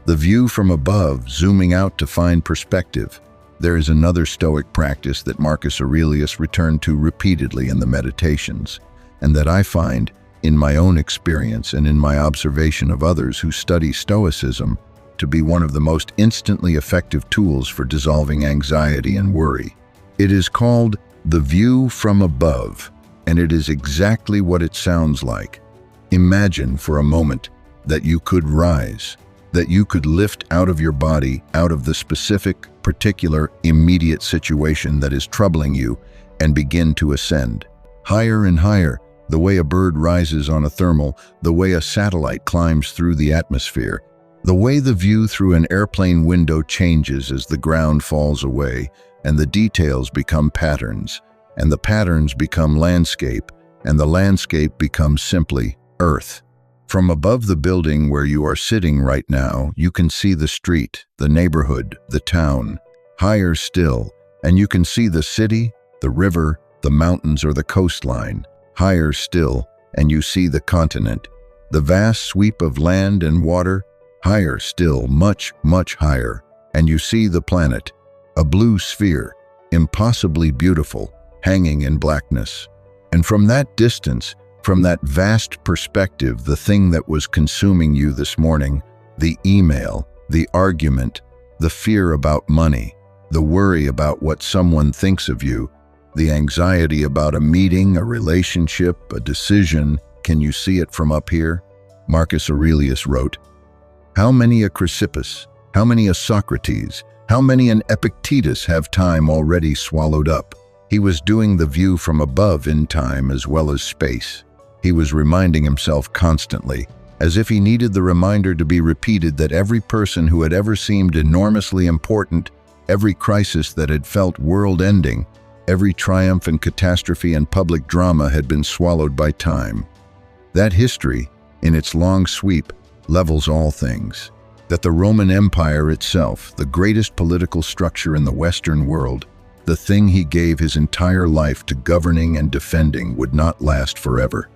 The view from above, zooming out to find perspective. There is another Stoic practice that Marcus Aurelius returned to repeatedly in the Meditations, and that I find, in my own experience and in my observation of others who study Stoicism, to be one of the most instantly effective tools for dissolving anxiety and worry. It is called the view from above, and it is exactly what it sounds like. Imagine for a moment that you could rise, that you could lift out of your body, out of the specific, particular, immediate situation that is troubling you, and begin to ascend. Higher and higher, the way a bird rises on a thermal, the way a satellite climbs through the atmosphere, the way the view through an airplane window changes as the ground falls away, and the details become patterns, and the patterns become landscape, and the landscape becomes simply earth. From above the building where you are sitting right now, you can see the street, the neighborhood, the town. Higher still, and you can see the city, the river, the mountains, or the coastline. Higher still, and you see the continent, the vast sweep of land and water. Higher still, much, much higher, and you see the planet, a blue sphere, impossibly beautiful, hanging in blackness. And from that distance, from that vast perspective, the thing that was consuming you this morning, the email, the argument, the fear about money, the worry about what someone thinks of you, the anxiety about a meeting, a relationship, a decision, can you see it from up here? Marcus Aurelius wrote, "How many a Chrysippus, how many a Socrates, how many an Epictetus have time already swallowed up?" He was doing the view from above in time as well as space. He was reminding himself constantly, as if he needed the reminder to be repeated, that every person who had ever seemed enormously important, every crisis that had felt world-ending, every triumph and catastrophe and public drama had been swallowed by time. That history, in its long sweep, levels all things. That the Roman Empire itself, the greatest political structure in the Western world, the thing he gave his entire life to governing and defending, would not last forever.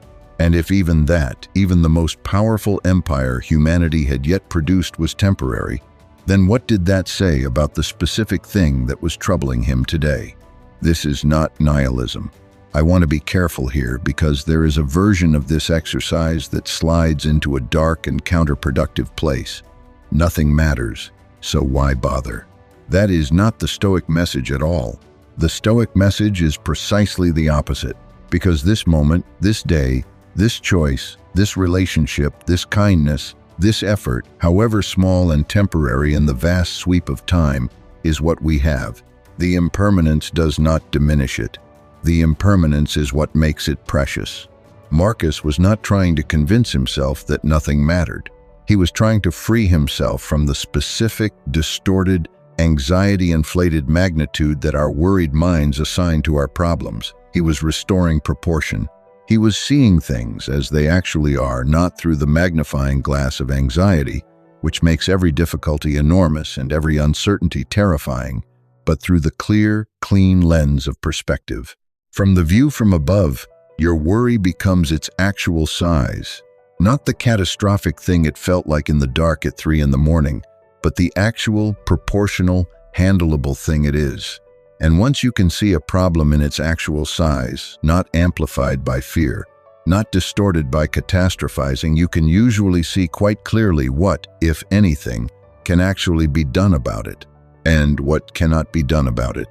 And if even that, even the most powerful empire humanity had yet produced, was temporary, then what did that say about the specific thing that was troubling him today? This is not nihilism. I want to be careful here, because there is a version of this exercise that slides into a dark and counterproductive place. Nothing matters, so why bother? That is not the Stoic message at all. The Stoic message is precisely the opposite, because this moment, this day, this choice, this relationship, this kindness, this effort, however small and temporary in the vast sweep of time, is what we have. The impermanence does not diminish it. The impermanence is what makes it precious. Marcus was not trying to convince himself that nothing mattered. He was trying to free himself from the specific, distorted, anxiety-inflated magnitude that our worried minds assign to our problems. He was restoring proportion. He was seeing things as they actually are, not through the magnifying glass of anxiety, which makes every difficulty enormous and every uncertainty terrifying, but through the clear, clean lens of perspective. From the view from above, your worry becomes its actual size, not the catastrophic thing it felt like in the dark at 3 in the morning, but the actual, proportional, handleable thing it is. And once you can see a problem in its actual size, not amplified by fear, not distorted by catastrophizing, you can usually see quite clearly what, if anything, can actually be done about it, and what cannot be done about it,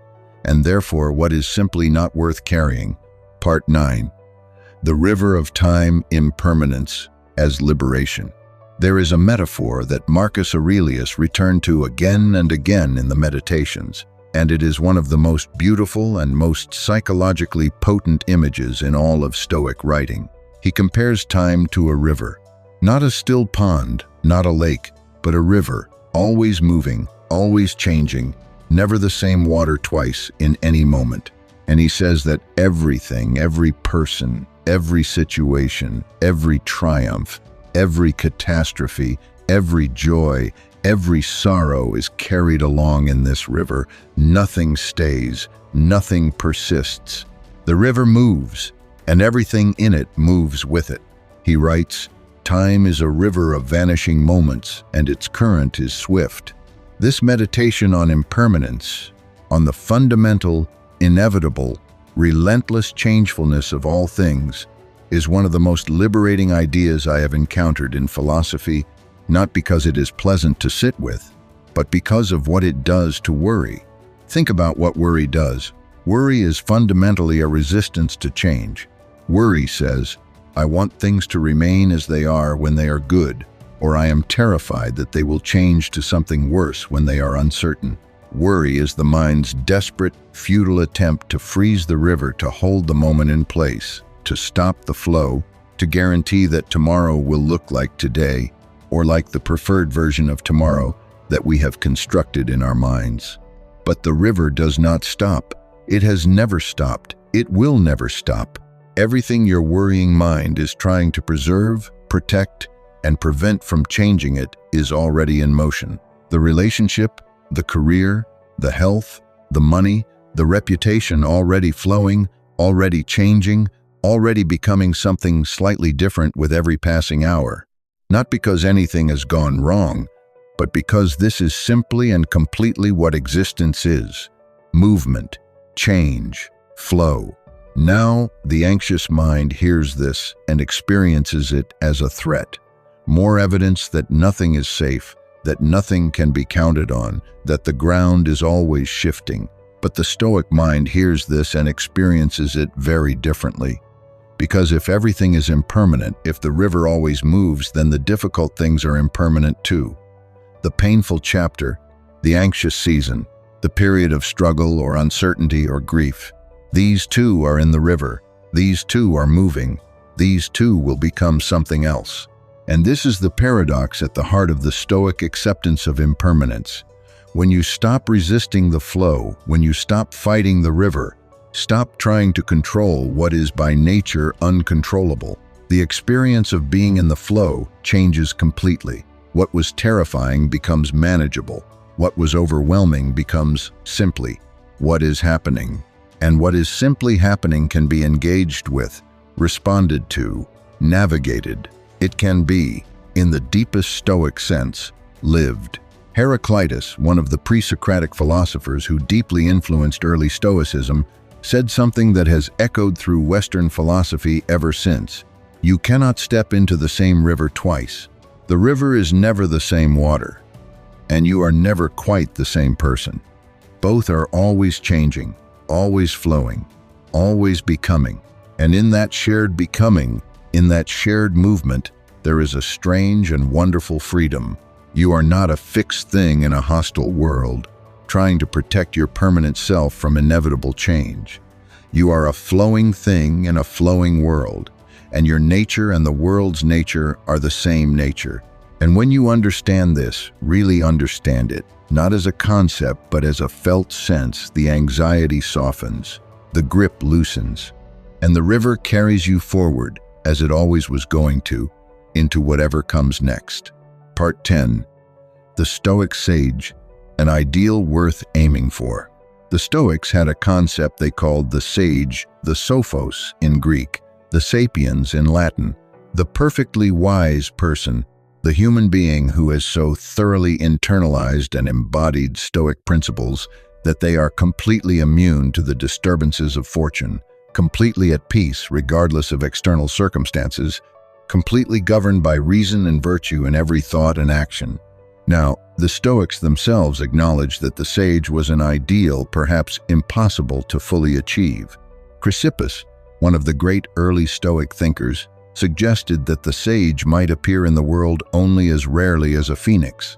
and therefore what is simply not worth carrying. Part 9. The River of Time Impermanence as Liberation. There is a metaphor that Marcus Aurelius returned to again and again in the Meditations, and it is one of the most beautiful and most psychologically potent images in all of Stoic writing. He compares time to a river, not a still pond, not a lake, but a river, always moving, always changing, never the same water twice in any moment. And he says that everything, every person, every situation, every triumph, every catastrophe, every joy, every sorrow is carried along in this river. Nothing stays, nothing persists. The river moves, and everything in it moves with it. He writes, "Time is a river of vanishing moments, and its current is swift." This meditation on impermanence, on the fundamental, inevitable, relentless changefulness of all things, is one of the most liberating ideas I have encountered in philosophy, not because it is pleasant to sit with, but because of what it does to worry. Think about what worry does. Worry is fundamentally a resistance to change. Worry says, I want things to remain as they are when they are good, or I am terrified that they will change to something worse when they are uncertain. Worry is the mind's desperate, futile attempt to freeze the river, to hold the moment in place, to stop the flow, to guarantee that tomorrow will look like today, or like the preferred version of tomorrow that we have constructed in our minds. But the river does not stop. It has never stopped. It will never stop. Everything your worrying mind is trying to preserve, protect, and prevent from changing it is already in motion. The relationship, the career, the health, the money, the reputation already flowing, already changing, already becoming something slightly different with every passing hour. Not because anything has gone wrong, but because this is simply and completely what existence is. Movement, change, flow. Now, the anxious mind hears this and experiences it as a threat. More evidence that nothing is safe, that nothing can be counted on, that the ground is always shifting. But the Stoic mind hears this and experiences it very differently. Because if everything is impermanent, if the river always moves, then the difficult things are impermanent too. The painful chapter, the anxious season, the period of struggle or uncertainty or grief, these too are in the river. These too are moving. These too will become something else. And this is the paradox at the heart of the Stoic acceptance of impermanence. When you stop resisting the flow, when you stop fighting the river, stop trying to control what is by nature uncontrollable, the experience of being in the flow changes completely. What was terrifying becomes manageable. What was overwhelming becomes simply what is happening. And what is simply happening can be engaged with, responded to, navigated. It can be, in the deepest Stoic sense, lived. Heraclitus, one of the pre-Socratic philosophers who deeply influenced early Stoicism, said something that has echoed through Western philosophy ever since. You cannot step into the same river twice. The river is never the same water, and you are never quite the same person. Both are always changing, always flowing, always becoming. And in that shared becoming, in that shared movement, there is a strange and wonderful freedom. You are not a fixed thing in a hostile world, trying to protect your permanent self from inevitable change. You are a flowing thing in a flowing world, and your nature and the world's nature are the same nature. And when you understand this, really understand it, not as a concept but as a felt sense, the anxiety softens, the grip loosens, and the river carries you forward, as it always was going to, into whatever comes next. Part 10. The Stoic sage, an ideal worth aiming for. The Stoics had a concept they called the sage, the sophos in Greek, the sapiens in Latin, the perfectly wise person, the human being who has so thoroughly internalized and embodied Stoic principles that they are completely immune to the disturbances of fortune, completely at peace regardless of external circumstances, completely governed by reason and virtue in every thought and action. Now, the Stoics themselves acknowledged that the sage was an ideal, perhaps impossible to fully achieve. Chrysippus, one of the great early Stoic thinkers, suggested that the sage might appear in the world only as rarely as a phoenix.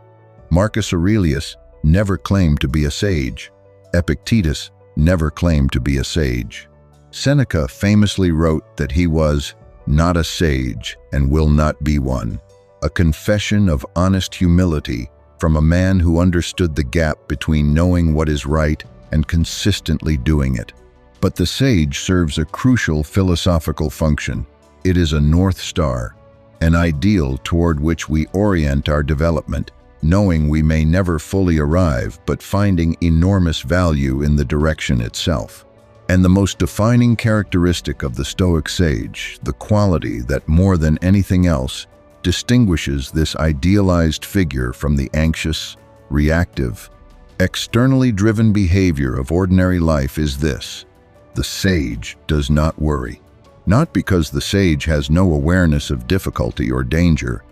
Marcus Aurelius never claimed to be a sage. Epictetus never claimed to be a sage. Seneca famously wrote that he was not a sage and will not be one, a confession of honest humility from a man who understood the gap between knowing what is right and consistently doing it. But the sage serves a crucial philosophical function. It is a North Star, an ideal toward which we orient our development, knowing we may never fully arrive, but finding enormous value in the direction itself. And the most defining characteristic of the Stoic sage, the quality that more than anything else distinguishes this idealized figure from the anxious, reactive, externally driven behavior of ordinary life is this: the sage does not worry. Not because the sage has no awareness of difficulty or danger,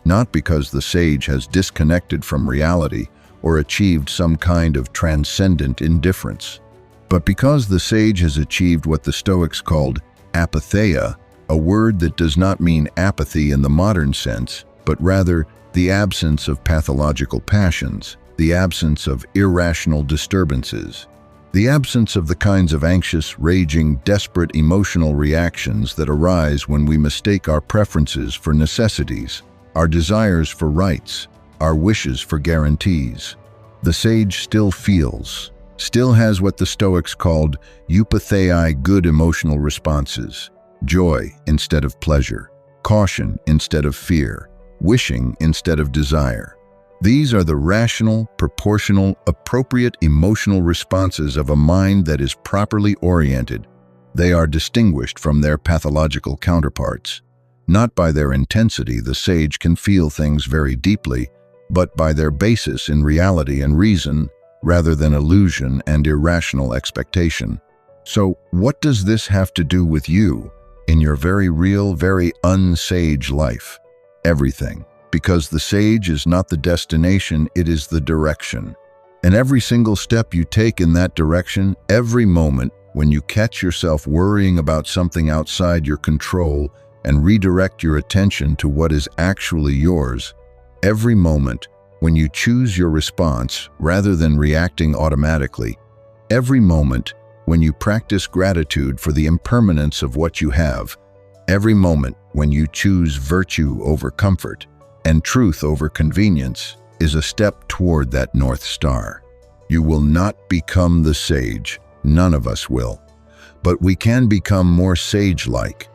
not because the sage has disconnected from reality or achieved some kind of transcendent indifference, but because the sage has achieved what the Stoics called apatheia, a word that does not mean apathy in the modern sense, but rather the absence of pathological passions, the absence of irrational disturbances, the absence of the kinds of anxious, raging, desperate emotional reactions that arise when we mistake our preferences for necessities, our desires for rights, our wishes for guarantees. The sage still feels, still has what the Stoics called eupatheiai, good emotional responses: joy instead of pleasure, caution instead of fear, wishing instead of desire. These are the rational, proportional, appropriate emotional responses of a mind that is properly oriented. They are distinguished from their pathological counterparts. Not by their intensity, the sage can feel things very deeply, but by their basis in reality and reason, rather than illusion and irrational expectation. So, what does this have to do with you in your very real, very unsage life? Everything. Because the sage is not the destination, it is the direction. And every single step you take in that direction, every moment when you catch yourself worrying about something outside your control and redirect your attention to what is actually yours, every moment when you choose your response rather than reacting automatically, every moment when you practice gratitude for the impermanence of what you have, every moment when you choose virtue over comfort and truth over convenience is a step toward that North Star. You will not become the sage, none of us will, but we can become more sage-like.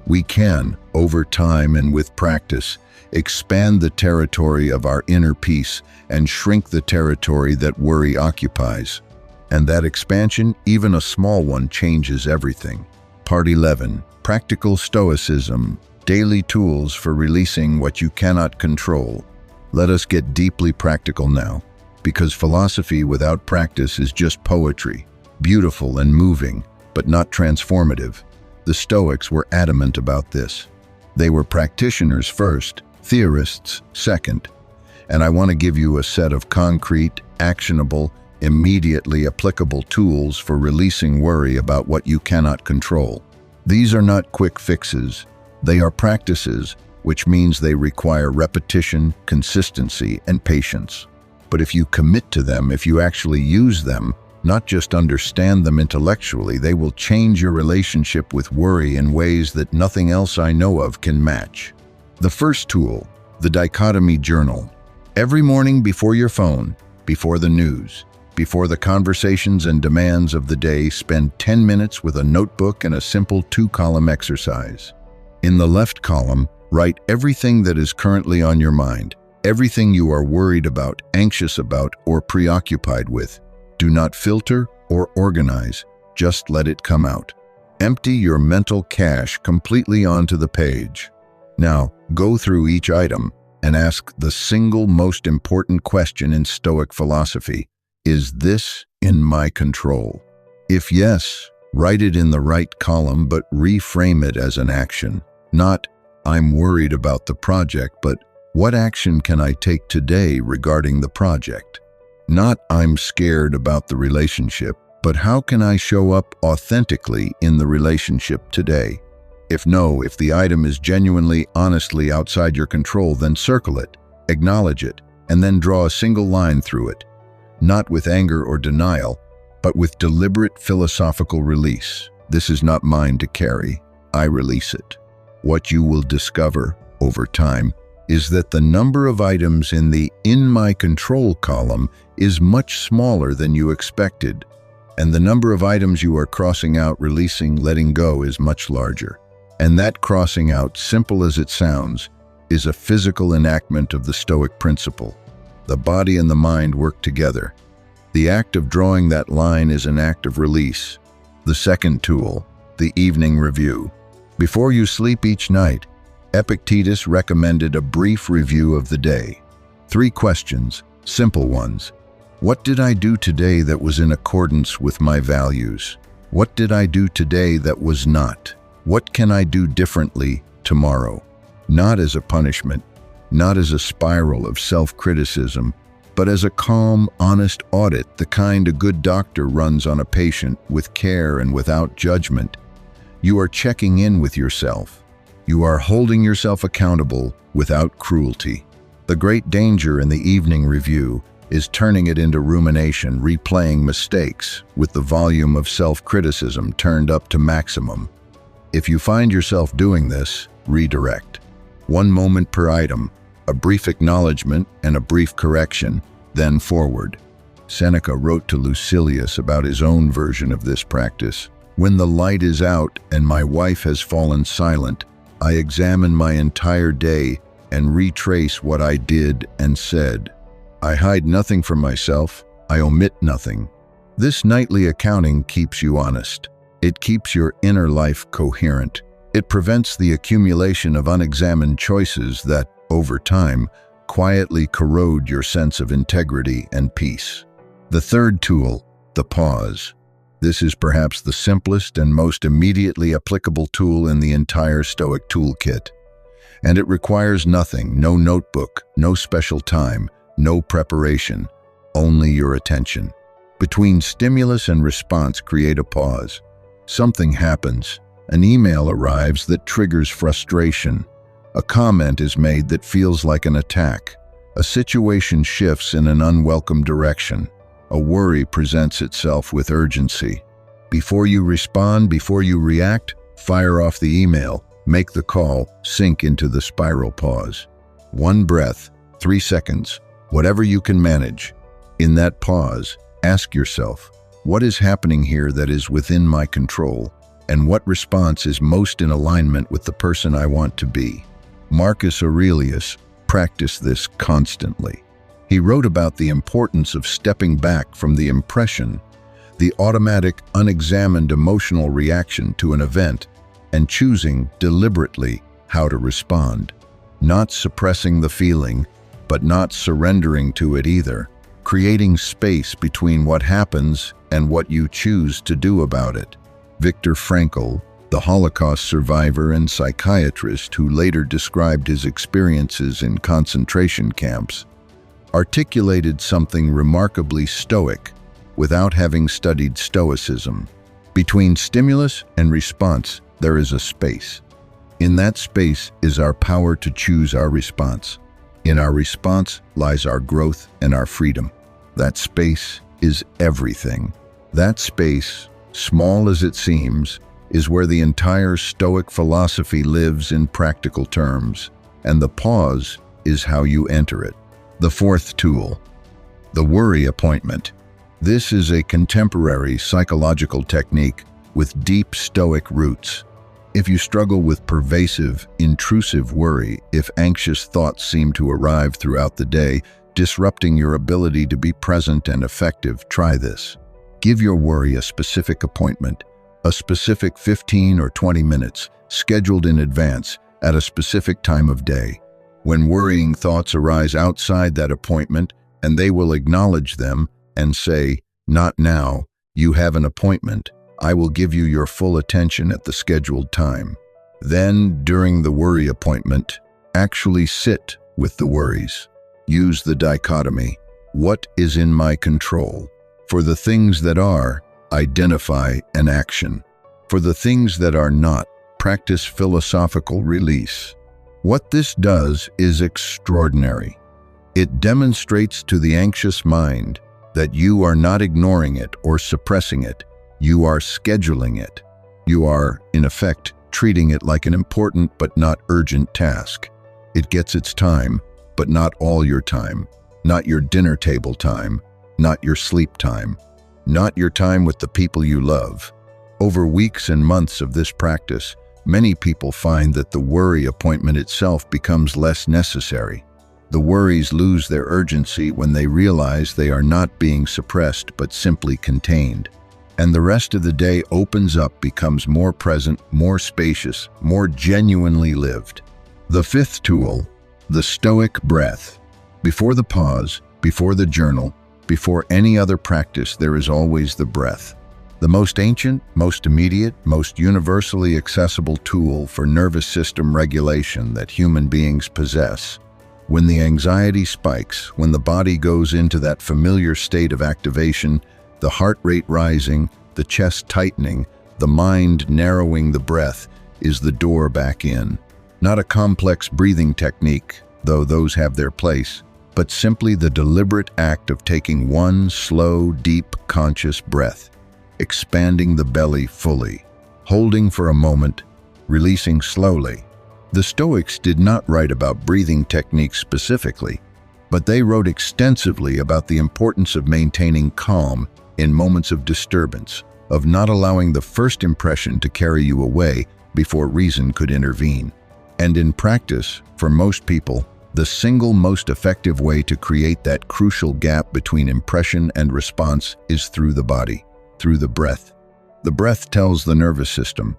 We can, over time and with practice, expand the territory of our inner peace and shrink the territory that worry occupies. And that expansion, even a small one, changes everything. Part 11. Practical Stoicism. Daily tools for releasing what you cannot control. Let us get deeply practical now, because philosophy without practice is just poetry, beautiful and moving, but not transformative. The Stoics were adamant about this. They were practitioners first, theorists second. And I want to give you a set of concrete, actionable, immediately applicable tools for releasing worry about what you cannot control. These are not quick fixes. They are practices, which means they require repetition, consistency, and patience. But if you commit to them, if you actually use them, not just understand them intellectually, they will change your relationship with worry in ways that nothing else I know of can match. The first tool, the Dichotomy Journal. Every morning before your phone, before the news, before the conversations and demands of the day, spend 10 minutes with a notebook and a simple 2-column exercise. In the left column, write everything that is currently on your mind. Everything you are worried about, anxious about, or preoccupied with. Do not filter or organize, just let it come out. Empty your mental cache completely onto the page. Now, go through each item and ask the single most important question in Stoic philosophy. Is this in my control? If yes, write it in the right column, but reframe it as an action. Not, I'm worried about the project, but what action can I take today regarding the project? Not, I'm scared about the relationship, but how can I show up authentically in the relationship today? If the item is genuinely, honestly outside your control, then circle it, acknowledge it, and then draw a single line through it. Not with anger or denial, but with deliberate philosophical release. This is not mine to carry. I release it. What you will discover over time is that the number of items in the "in my control" column is much smaller than you expected, and the number of items you are crossing out, releasing, letting go is much larger. And that crossing out, simple as it sounds, is a physical enactment of the Stoic principle. The body and the mind work together. The act of drawing that line is an act of release. The second tool, the evening review. Before you sleep each night, Epictetus recommended a brief review of the day. 3 questions, simple ones. What did I do today that was in accordance with my values? What did I do today that was not? What can I do differently tomorrow? Not as a punishment, not as a spiral of self-criticism, but as a calm, honest audit, the kind a good doctor runs on a patient with care and without judgment. You are checking in with yourself. You are holding yourself accountable without cruelty. The great danger in the evening review is turning it into rumination, replaying mistakes, with the volume of self-criticism turned up to maximum. If you find yourself doing this, redirect. 1 moment per item, a brief acknowledgement and a brief correction, then forward. Seneca wrote to Lucilius about his own version of this practice. When the light is out and my wife has fallen silent, I examine my entire day and retrace what I did and said. I hide nothing from myself, I omit nothing. This nightly accounting keeps you honest. It keeps your inner life coherent. It prevents the accumulation of unexamined choices that, over time, quietly corrode your sense of integrity and peace. The third tool, the pause. This is perhaps the simplest and most immediately applicable tool in the entire Stoic toolkit. And it requires nothing, no notebook, no special time, no preparation, only your attention. Between stimulus and response, create a pause. Something happens. An email arrives that triggers frustration. A comment is made that feels like an attack. A situation shifts in an unwelcome direction. A worry presents itself with urgency. Before you respond, before you react, fire off the email, make the call, sink into the spiral pause. 1 breath, 3 seconds, whatever you can manage. In that pause, ask yourself, what is happening here that is within my control? And what response is most in alignment with the person I want to be? Marcus Aurelius practiced this constantly. He wrote about the importance of stepping back from the impression, the automatic, unexamined emotional reaction to an event, and choosing deliberately how to respond. Not suppressing the feeling, but not surrendering to it either. Creating space between what happens and what you choose to do about it. Viktor Frankl, the Holocaust survivor and psychiatrist who later described his experiences in concentration camps, articulated something remarkably Stoic without having studied Stoicism. Between stimulus and response, there is a space. In that space is our power to choose our response. In our response lies our growth and our freedom. That space is everything. That space, small as it seems, is where the entire Stoic philosophy lives in practical terms, and the pause is how you enter it. The fourth tool, the worry appointment. This is a contemporary psychological technique with deep Stoic roots. If you struggle with pervasive, intrusive worry, if anxious thoughts seem to arrive throughout the day, disrupting your ability to be present and effective, try this. Give your worry a specific appointment, a specific 15 or 20 minutes, scheduled in advance, at a specific time of day. When worrying thoughts arise outside that appointment, and they will acknowledge them and say, "Not now, you have an appointment. I will give you your full attention at the scheduled time." Then, during the worry appointment, actually sit with the worries. Use the dichotomy. What is in my control? For the things that are, identify an action. For the things that are not, practice philosophical release. What this does is extraordinary. It demonstrates to the anxious mind that you are not ignoring it or suppressing it. You are scheduling it. You are, in effect, treating it like an important but not urgent task. It gets its time, but not all your time. Not your dinner table time. Not your sleep time. Not your time with the people you love. Over weeks and months of this practice, many people find that the worry appointment itself becomes less necessary. The worries lose their urgency when they realize they are not being suppressed but simply contained. And the rest of the day opens up, becomes more present, more spacious, more genuinely lived. The fifth tool, the Stoic breath. Before the pause, before the journal, before any other practice, there is always the breath. The most ancient, most immediate, most universally accessible tool for nervous system regulation that human beings possess. When the anxiety spikes, when the body goes into that familiar state of activation, the heart rate rising, the chest tightening, the mind narrowing, the breath is the door back in. Not a complex breathing technique, though those have their place, but simply the deliberate act of taking one slow, deep, conscious breath, expanding the belly fully, holding for a moment, releasing slowly. The Stoics did not write about breathing techniques specifically, but they wrote extensively about the importance of maintaining calm in moments of disturbance, of not allowing the first impression to carry you away before reason could intervene. And in practice, for most people, the single most effective way to create that crucial gap between impression and response is through the body, through the breath. The breath tells the nervous system,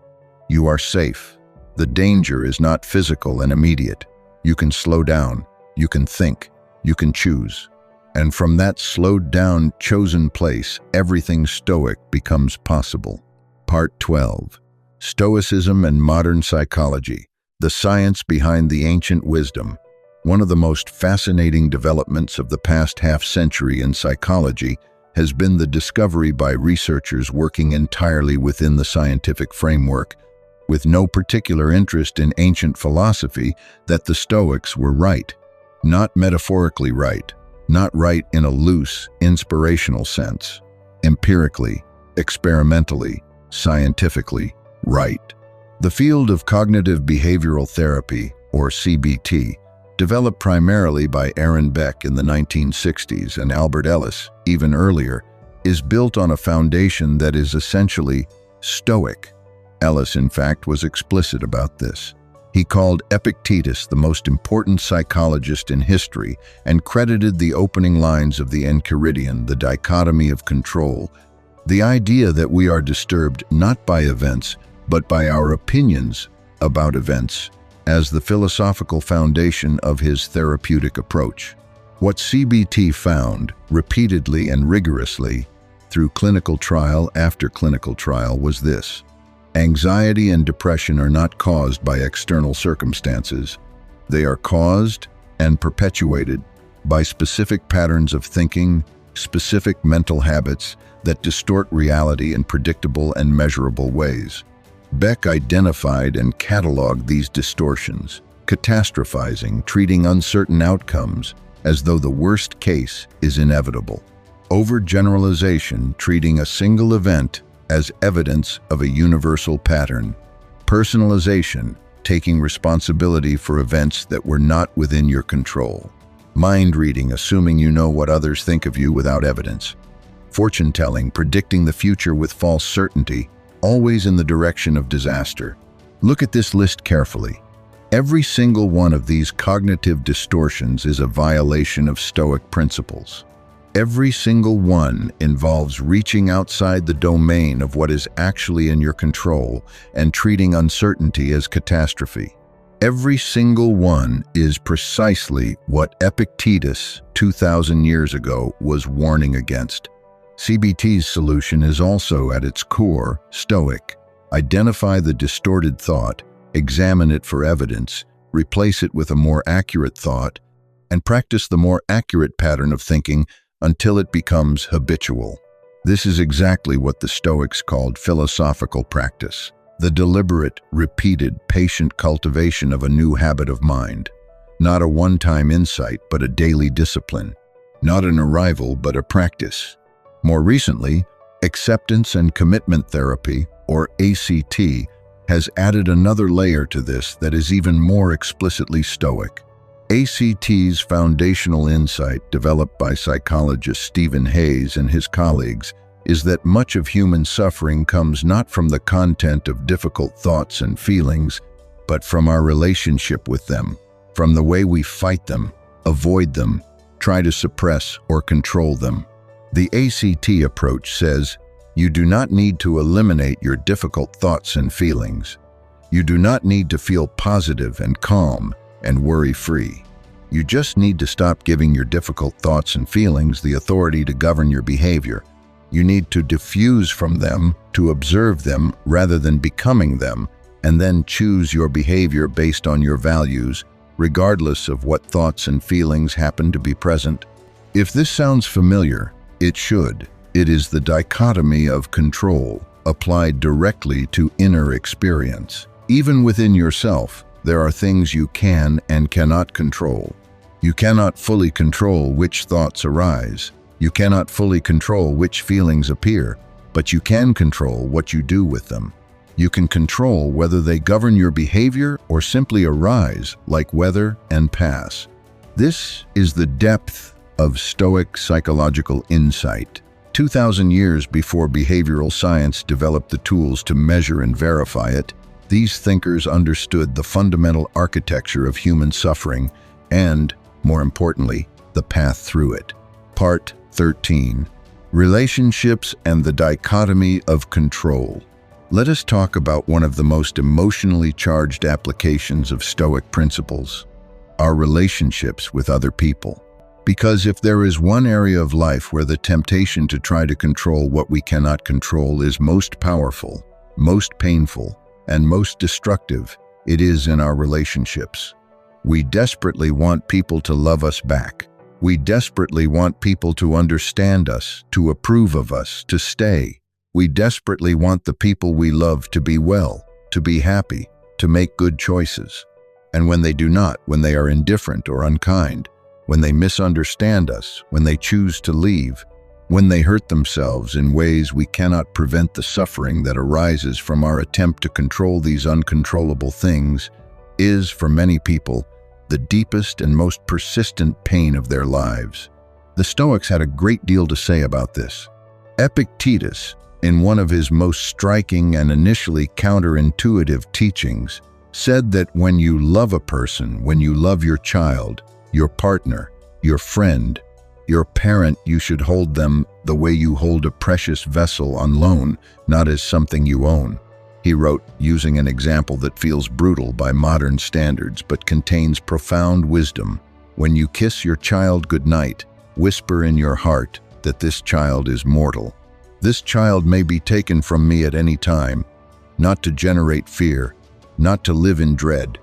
you are safe. The danger is not physical and immediate. You can slow down, you can think, you can choose. And from that slowed down, chosen place, everything Stoic becomes possible. Part 12. Stoicism and Modern Psychology, the science behind the ancient wisdom. One of the most fascinating developments of the past half-century in psychology has been the discovery by researchers working entirely within the scientific framework, with no particular interest in ancient philosophy, that the Stoics were right. Not metaphorically right, not right in a loose, inspirational sense. Empirically, experimentally, scientifically right. The field of cognitive behavioral therapy, or CBT, developed primarily by Beck in the 1960s and Albert Ellis, even earlier, is built on a foundation that is essentially Stoic. Ellis, in fact, was explicit about this. He called Epictetus the most important psychologist in history and credited the opening lines of the Enchiridion, the Dichotomy of Control, the idea that we are disturbed not by events, but by our opinions about events, as the philosophical foundation of his therapeutic approach. What CBT found, repeatedly and rigorously, through clinical trial after clinical trial, was this: anxiety and depression are not caused by external circumstances. They are caused and perpetuated by specific patterns of thinking, specific mental habits that distort reality in predictable and measurable ways. Beck identified and cataloged these distortions, catastrophizing, treating uncertain outcomes as though the worst case is inevitable. Overgeneralization, treating a single event as evidence of a universal pattern. Personalization, taking responsibility for events that were not within your control. Mind reading, assuming you know what others think of you without evidence. Fortune telling, predicting the future with false certainty, always in the direction of disaster. Look at this list carefully. Every single one of these cognitive distortions is a violation of Stoic principles. Every single one involves reaching outside the domain of what is actually in your control and treating uncertainty as catastrophe. Every single one is precisely what Epictetus, 2,000 years ago, was warning against. CBT's solution is also, at its core, Stoic. Identify the distorted thought, examine it for evidence, replace it with a more accurate thought, and practice the more accurate pattern of thinking until it becomes habitual. This is exactly what the Stoics called philosophical practice, the deliberate, repeated, patient cultivation of a new habit of mind. Not a one-time insight, but a daily discipline. Not an arrival, but a practice. More recently, acceptance and commitment therapy, or ACT, has added another layer to this that is even more explicitly Stoic. ACT's foundational insight, developed by psychologist Stephen Hayes and his colleagues, is that much of human suffering comes not from the content of difficult thoughts and feelings, but from our relationship with them, from the way we fight them, avoid them, try to suppress or control them. The ACT approach says, you do not need to eliminate your difficult thoughts and feelings. You do not need to feel positive and calm and worry-free. You just need to stop giving your difficult thoughts and feelings the authority to govern your behavior. You need to diffuse from them, to observe them rather than becoming them, and then choose your behavior based on your values, regardless of what thoughts and feelings happen to be present. If this sounds familiar, it should. It is the dichotomy of control, applied directly to inner experience. Even within yourself, there are things you can and cannot control. You cannot fully control which thoughts arise. You cannot fully control which feelings appear, but you can control what you do with them. You can control whether they govern your behavior or simply arise like weather and pass. This is the depth of Stoic psychological insight. 2,000 years before behavioral science developed the tools to measure and verify it, these thinkers understood the fundamental architecture of human suffering and, more importantly, the path through it. Part 13. Relationships and the Dichotomy of Control. Let us talk about one of the most emotionally charged applications of Stoic principles, our relationships with other people. Because if there is one area of life where the temptation to try to control what we cannot control is most powerful, most painful, and most destructive, it is in our relationships. We desperately want people to love us back. We desperately want people to understand us, to approve of us, to stay. We desperately want the people we love to be well, to be happy, to make good choices. And when they do not, when they are indifferent or unkind, when they misunderstand us, when they choose to leave, when they hurt themselves in ways we cannot prevent, the suffering that arises from our attempt to control these uncontrollable things is, for many people, the deepest and most persistent pain of their lives. The Stoics had a great deal to say about this. Epictetus, in one of his most striking and initially counterintuitive teachings, said that when you love a person, when you love your child, your partner, your friend, your parent, you should hold them the way you hold a precious vessel on loan, not as something you own. He wrote, using an example that feels brutal by modern standards but contains profound wisdom. When you kiss your child goodnight, whisper in your heart that this child is mortal. This child may be taken from me at any time, not to generate fear, not to live in dread,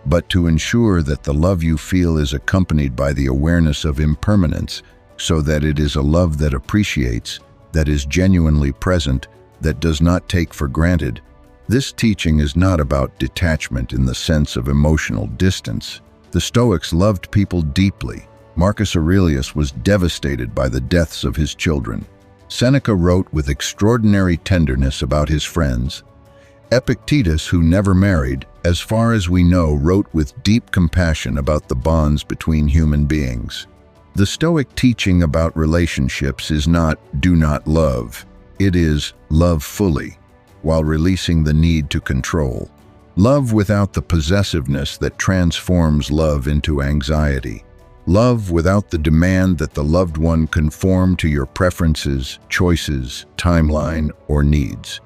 but to ensure that the love you feel is accompanied by the awareness of impermanence, so that it is a love that appreciates, that is genuinely present, that does not take for granted. This teaching is not about detachment in the sense of emotional distance. The Stoics loved people deeply. Marcus Aurelius was devastated by the deaths of his children. Seneca wrote with extraordinary tenderness about his friends. Epictetus, who never married, as far as we know, wrote with deep compassion about the bonds between human beings. The Stoic teaching about relationships is not "do not love." It is "love fully," while releasing the need to control. Love without the possessiveness that transforms love into anxiety. Love without the demand that the loved one conform to your preferences, choices, timeline, or needs.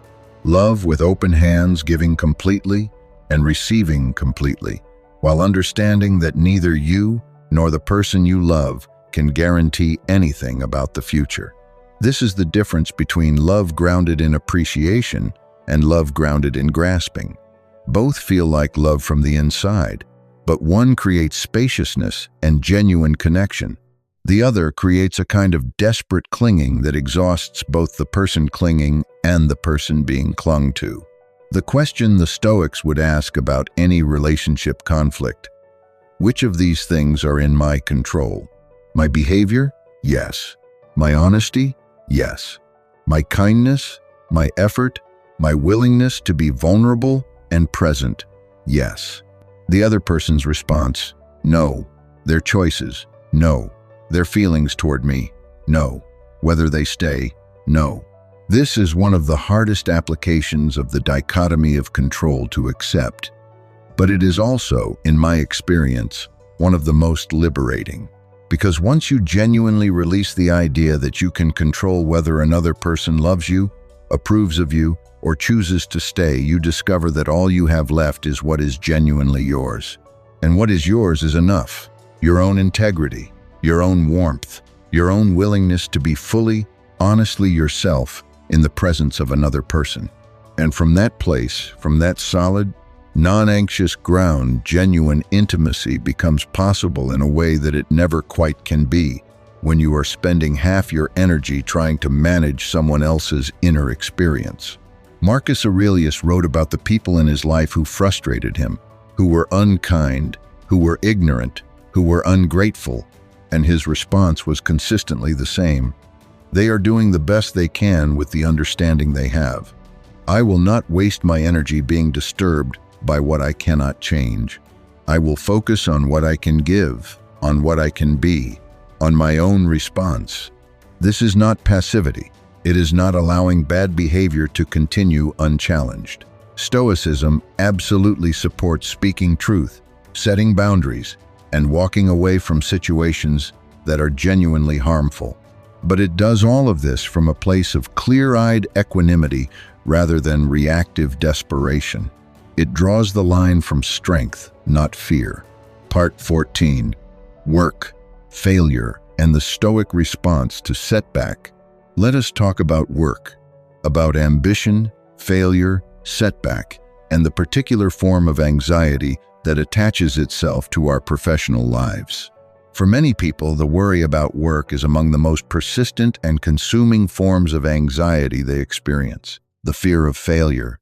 Love with open hands, giving completely and receiving completely, while understanding that neither you nor the person you love can guarantee anything about the future. This is the difference between love grounded in appreciation and love grounded in grasping. Both feel like love from the inside, but one creates spaciousness and genuine connection. The other creates a kind of desperate clinging that exhausts both the person clinging and the person being clung to. The question the Stoics would ask about any relationship conflict: which of these things are in my control? My behavior? Yes. My honesty? Yes. My kindness? My effort? My willingness to be vulnerable and present? Yes. The other person's response? No. Their choices? No. Their feelings toward me? No. Whether they stay? No. This is one of the hardest applications of the dichotomy of control to accept, but it is also, in my experience, one of the most liberating. Because once you genuinely release the idea that you can control whether another person loves you, approves of you, or chooses to stay, you discover that all you have left is what is genuinely yours. And what is yours is enough. Your own integrity, your own warmth, your own willingness to be fully, honestly yourself in the presence of another person. And from that place, from that solid, non-anxious ground, genuine intimacy becomes possible in a way that it never quite can be when you are spending half your energy trying to manage someone else's inner experience. Marcus Aurelius wrote about the people in his life who frustrated him, who were unkind, who were ignorant, who were ungrateful, and his response was consistently the same. They are doing the best they can with the understanding they have. I will not waste my energy being disturbed by what I cannot change. I will focus on what I can give, on what I can be, on my own response. This is not passivity. It is not allowing bad behavior to continue unchallenged. Stoicism absolutely supports speaking truth, setting boundaries, and walking away from situations that are genuinely harmful. But it does all of this from a place of clear-eyed equanimity rather than reactive desperation. It draws the line from strength, not fear. Part 14. Work, failure, and the Stoic response to setback. Let us talk about work, about ambition, failure, setback, and the particular form of anxiety that attaches itself to our professional lives. For many people, the worry about work is among the most persistent and consuming forms of anxiety they experience. The fear of failure,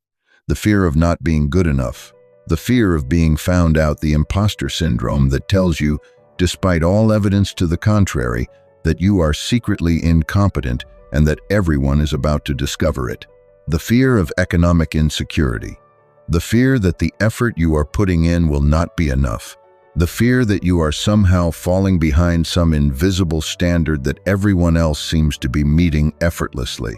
the fear of not being good enough, the fear of being found out, the imposter syndrome that tells you, despite all evidence to the contrary, that you are secretly incompetent and that everyone is about to discover it. The fear of economic insecurity, the fear that the effort you are putting in will not be enough, the fear that you are somehow falling behind some invisible standard that everyone else seems to be meeting effortlessly.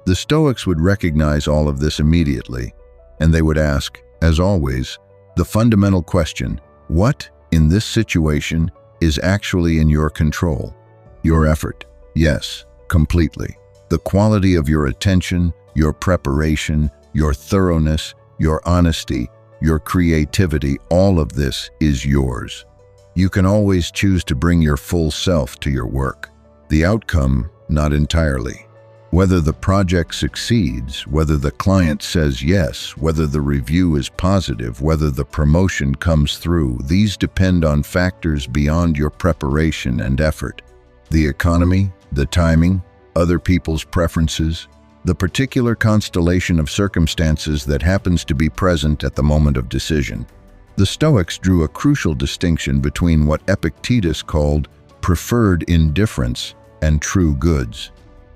The Stoics would recognize all of this immediately, and they would ask, as always, the fundamental question: what, in this situation, is actually in your control? Your effort, yes, completely. The quality of your attention, your preparation, your thoroughness, your honesty, your creativity, all of this is yours. You can always choose to bring your full self to your work. The outcome, not entirely. Whether the project succeeds, whether the client says yes, whether the review is positive, whether the promotion comes through, these depend on factors beyond your preparation and effort. The economy, the timing, other people's preferences, the particular constellation of circumstances that happens to be present at the moment of decision. The Stoics drew a crucial distinction between what Epictetus called preferred indifference and true goods.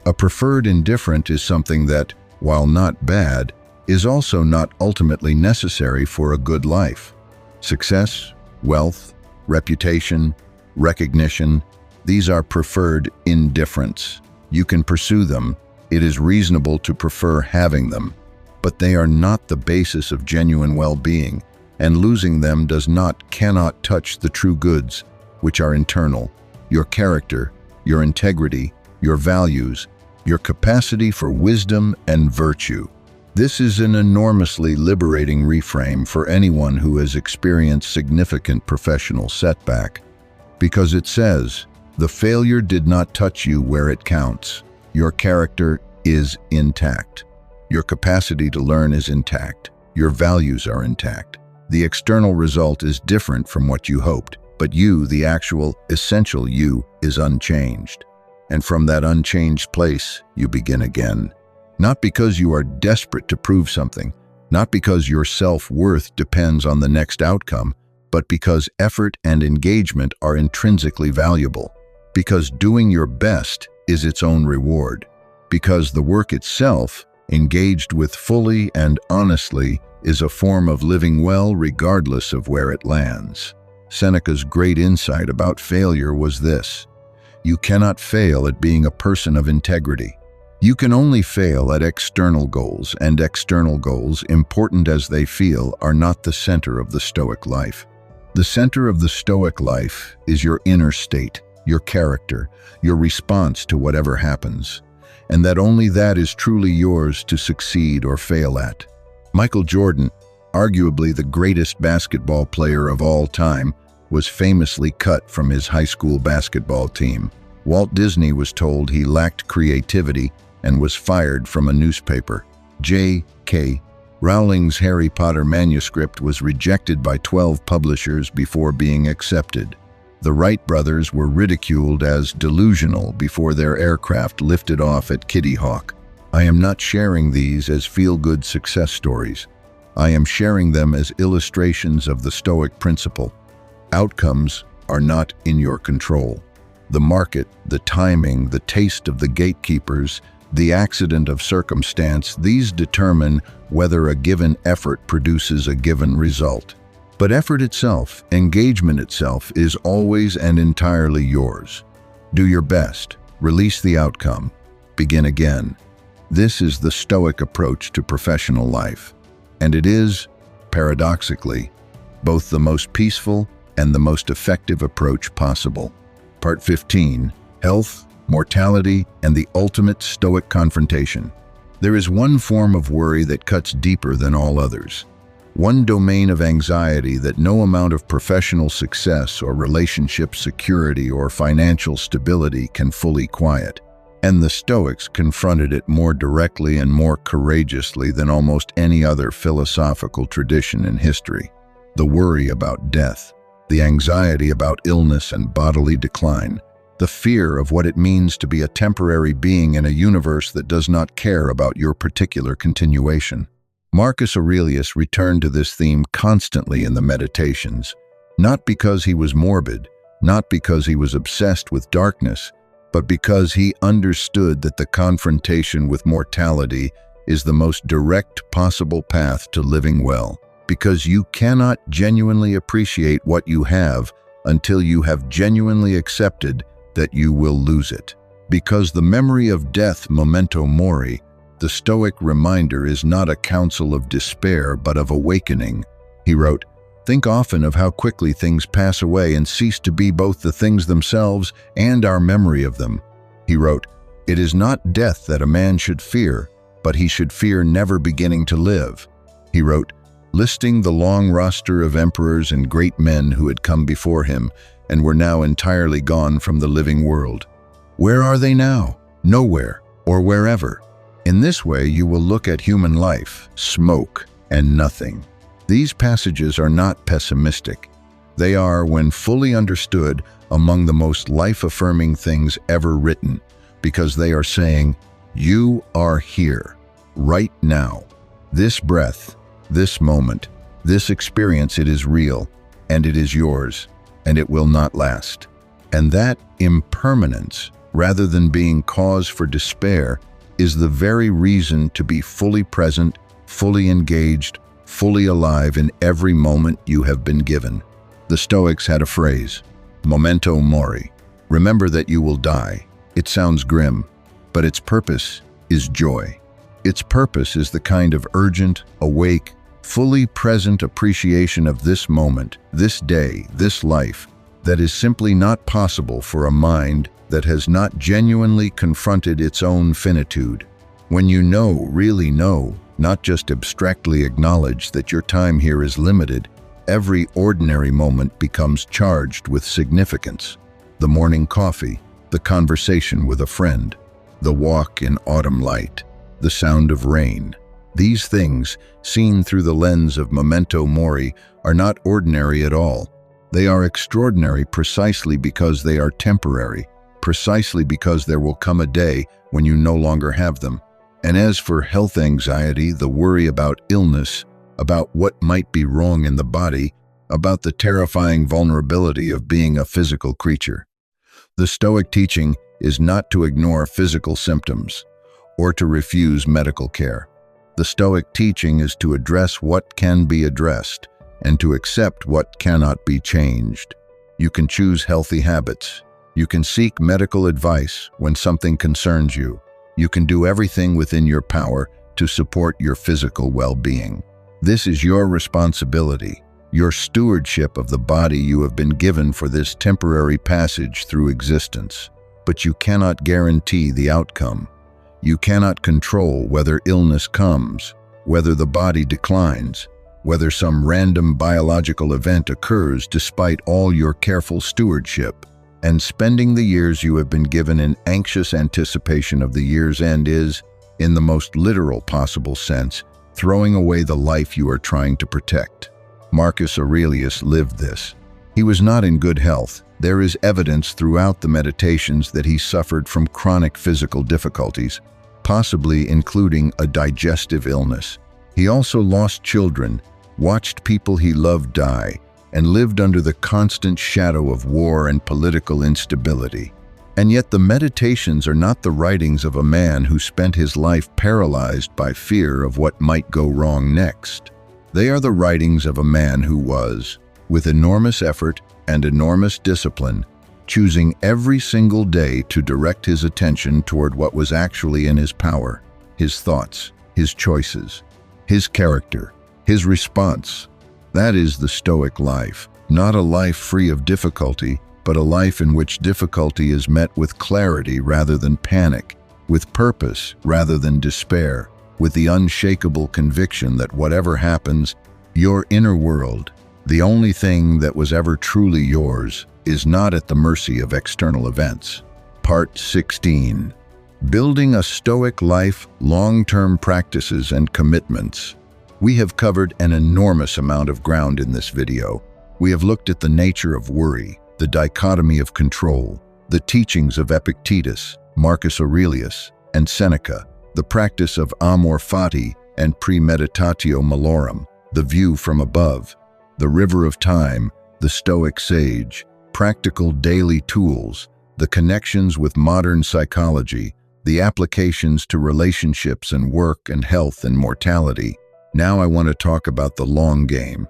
A preferred indifferent is something that, while not bad, is also not ultimately necessary for a good life. Success, wealth, reputation, recognition, these are preferred indifferents. You can pursue them. It is reasonable to prefer having them. but they are not the basis of genuine well-being, and losing them cannot touch the true goods, which are internal: your character, your integrity, your values, your capacity for wisdom and virtue. This is an enormously liberating reframe for anyone who has experienced significant professional setback, because it says, the failure did not touch you where it counts. Your character is intact. Your capacity to learn is intact. Your values are intact. The external result is different from what you hoped, but you, the actual, essential you, is unchanged. And from that unchanged place, you begin again. Not because you are desperate to prove something, not because your self-worth depends on the next outcome, but because effort and engagement are intrinsically valuable. Because doing your best is its own reward. Because the work itself, engaged with fully and honestly, is a form of living well regardless of where it lands. Seneca's great insight about failure was this: you cannot fail at being a person of integrity. You can only fail at external goals, and external goals, important as they feel, are not the center of the Stoic life. The center of the Stoic life is your inner state, your character, your response to whatever happens, and that only that is truly yours to succeed or fail at. Michael Jordan, arguably the greatest basketball player of all time, was famously cut from his high school basketball team. Walt Disney was told he lacked creativity and was fired from a newspaper. J.K. Rowling's Harry Potter manuscript was rejected by 12 publishers before being accepted. The Wright brothers were ridiculed as delusional before their aircraft lifted off at Kitty Hawk. I am not sharing these as feel-good success stories. I am sharing them as illustrations of the Stoic principle. Outcomes are not in your control. The market, the timing, the taste of the gatekeepers, the accident of circumstance, these determine whether a given effort produces a given result. But effort itself, engagement itself, is always and entirely yours. Do your best, release the outcome, begin again. This is the Stoic approach to professional life, and it is, paradoxically, both the most peaceful and the most effective approach possible. Part 15: Health, Mortality, and the Ultimate Stoic Confrontation. There is one form of worry that cuts deeper than all others. One domain of anxiety that no amount of professional success or relationship security or financial stability can fully quiet. And the Stoics confronted it more directly and more courageously than almost any other philosophical tradition in history. The worry about death, the anxiety about illness and bodily decline, the fear of what it means to be a temporary being in a universe that does not care about your particular continuation. Marcus Aurelius returned to this theme constantly in the Meditations, not because he was morbid, not because he was obsessed with darkness, but because he understood that the confrontation with mortality is the most direct possible path to living well, because you cannot genuinely appreciate what you have until you have genuinely accepted that you will lose it. Because the memory of death, memento mori, the Stoic reminder, is not a counsel of despair but of awakening. He wrote, "Think often of how quickly things pass away and cease to be both the things themselves and our memory of them." He wrote, "It is not death that a man should fear, but he should fear never beginning to live." He wrote, listing the long roster of emperors and great men who had come before him and were now entirely gone from the living world. Where are they now? Nowhere, or wherever. In this way you will look at human life, smoke, and nothing. These passages are not pessimistic. They are, when fully understood, among the most life-affirming things ever written, because they are saying, you are here, right now. This breath, this moment, this experience, it is real, and it is yours, and it will not last. And that impermanence, rather than being cause for despair, is the very reason to be fully present, fully engaged, fully alive in every moment you have been given. The Stoics had a phrase, memento mori. Remember that you will die. It sounds grim, but its purpose is joy. Its purpose is the kind of urgent, awake, fully present appreciation of this moment, this day, this life, that is simply not possible for a mind that has not genuinely confronted its own finitude. When you know, really know, not just abstractly acknowledge that your time here is limited, every ordinary moment becomes charged with significance. The morning coffee, the conversation with a friend, the walk in autumn light, the sound of rain. These things, seen through the lens of memento mori, are not ordinary at all. They are extraordinary precisely because they are temporary, precisely because there will come a day when you no longer have them. And as for health anxiety, the worry about illness, about what might be wrong in the body, about the terrifying vulnerability of being a physical creature. The Stoic teaching is not to ignore physical symptoms or to refuse medical care. The Stoic teaching is to address what can be addressed and to accept what cannot be changed. You can choose healthy habits. You can seek medical advice when something concerns you. You can do everything within your power to support your physical well-being. This is your responsibility, your stewardship of the body you have been given for this temporary passage through existence. But you cannot guarantee the outcome. You cannot control whether illness comes, whether the body declines, whether some random biological event occurs despite all your careful stewardship. And spending the years you have been given in anxious anticipation of the year's end is, in the most literal possible sense, throwing away the life you are trying to protect. Marcus Aurelius lived this. He was not in good health. There is evidence throughout the Meditations that he suffered from chronic physical difficulties, possibly including a digestive illness. He also lost children, watched people he loved die, and lived under the constant shadow of war and political instability. And yet the Meditations are not the writings of a man who spent his life paralyzed by fear of what might go wrong next. They are the writings of a man who was, with enormous effort and enormous discipline, choosing every single day to direct his attention toward what was actually in his power, his thoughts, his choices, his character, his response. That is the Stoic life, not a life free of difficulty, but a life in which difficulty is met with clarity rather than panic, with purpose rather than despair, with the unshakable conviction that whatever happens, your inner world, the only thing that was ever truly yours, is not at the mercy of external events. Part 16. Building a Stoic life, long-term practices and commitments. We have covered an enormous amount of ground in this video. We have looked at the nature of worry, the dichotomy of control, the teachings of Epictetus, Marcus Aurelius, and Seneca, the practice of Amor Fati and Premeditatio Malorum, the view from above, the river of time, the Stoic sage, practical daily tools, the connections with modern psychology, the applications to relationships and work and health and mortality. Now I want to talk about the long game.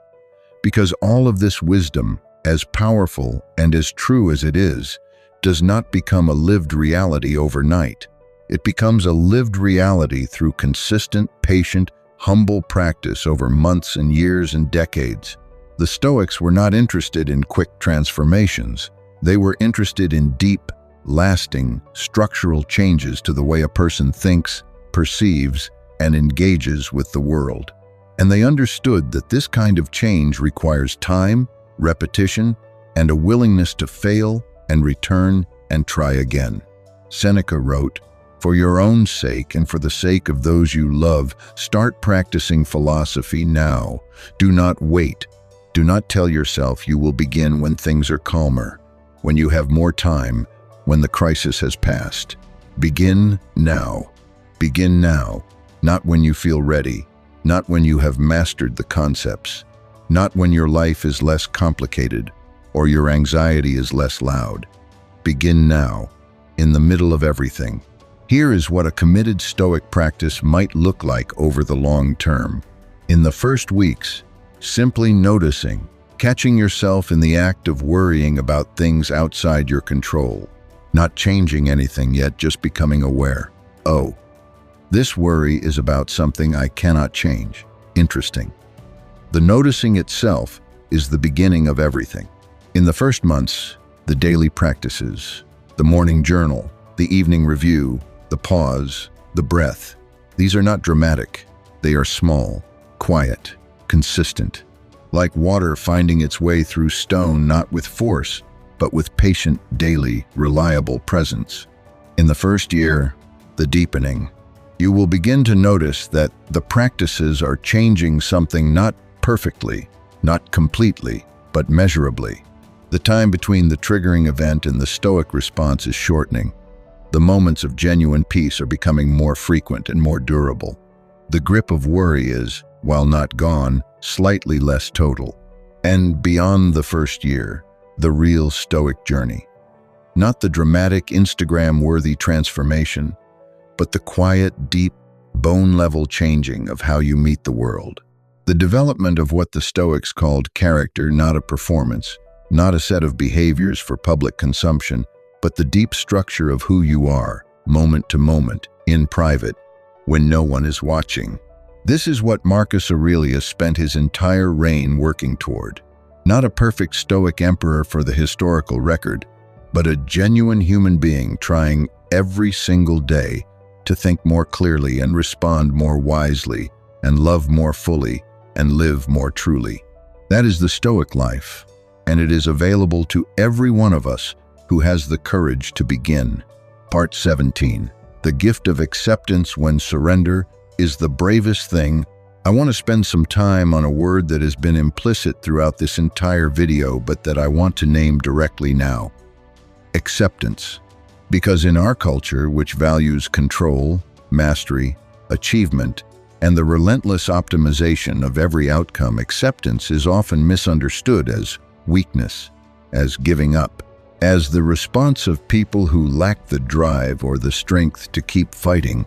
Because all of this wisdom, as powerful and as true as it is, does not become a lived reality overnight. It becomes a lived reality through consistent, patient, humble practice over months and years and decades. The Stoics were not interested in quick transformations. They were interested in deep, lasting, structural changes to the way a person thinks, perceives, and engages with the world. And they understood that this kind of change requires time, repetition, and a willingness to fail and return and try again. Seneca wrote, "For your own sake and for the sake of those you love, start practicing philosophy now. Do not wait. Do not tell yourself you will begin when things are calmer, when you have more time, when the crisis has passed. Begin now. Begin now. Not when you feel ready, not when you have mastered the concepts, not when your life is less complicated or your anxiety is less loud. Begin now, in the middle of everything." Here is what a committed Stoic practice might look like over the long term. In the first weeks, simply noticing, catching yourself in the act of worrying about things outside your control, not changing anything yet, just becoming aware. Oh, This worry is about something I cannot change. Interesting. The noticing itself is the beginning of everything. In the first months, the daily practices, the morning journal, the evening review, the pause, the breath, these are not dramatic. They are small, quiet, consistent, like water finding its way through stone, not with force, but with patient, daily, reliable presence. In the first year, the deepening, you will begin to notice that the practices are changing something not perfectly, not completely, but measurably. The time between the triggering event and the Stoic response is shortening. The moments of genuine peace are becoming more frequent and more durable. The grip of worry is, while not gone, slightly less total. And beyond the first year, the real Stoic journey. Not the dramatic, Instagram-worthy transformation, but the quiet, deep, bone-level changing of how you meet the world. The development of what the Stoics called character, not a performance, not a set of behaviors for public consumption, but the deep structure of who you are, moment to moment, in private, when no one is watching. This is what Marcus Aurelius spent his entire reign working toward. Not a perfect Stoic emperor for the historical record, but a genuine human being trying every single day to think more clearly and respond more wisely and love more fully and live more truly. That is the Stoic life, and it is available to every one of us who has the courage to begin. Part 17. The gift of acceptance when surrender is the bravest thing. I want to spend some time on a word that has been implicit throughout this entire video, but that I want to name directly now. Acceptance. Because in our culture, which values control, mastery, achievement, and the relentless optimization of every outcome, acceptance is often misunderstood as weakness, as giving up, as the response of people who lack the drive or the strength to keep fighting.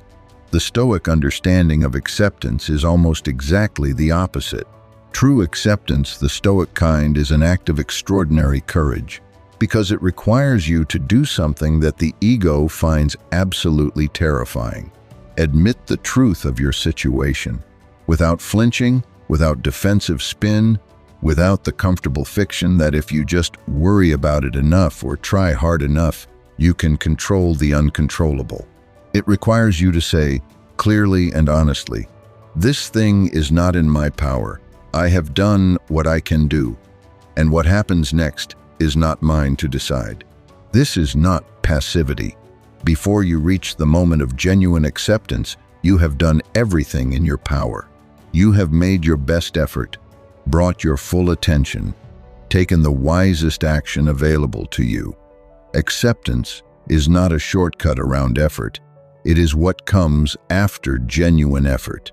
The Stoic understanding of acceptance is almost exactly the opposite. True acceptance, the Stoic kind, is an act of extraordinary courage, because it requires you to do something that the ego finds absolutely terrifying. Admit the truth of your situation, without flinching, without defensive spin, without the comfortable fiction that if you just worry about it enough or try hard enough, you can control the uncontrollable. It requires you to say, clearly and honestly, "This thing is not in my power. I have done what I can do, and what happens next is not mine to decide." This is not passivity. Before you reach the moment of genuine acceptance, you have done everything in your power. You have made your best effort, brought your full attention, taken the wisest action available to you. Acceptance is not a shortcut around effort. It is what comes after genuine effort.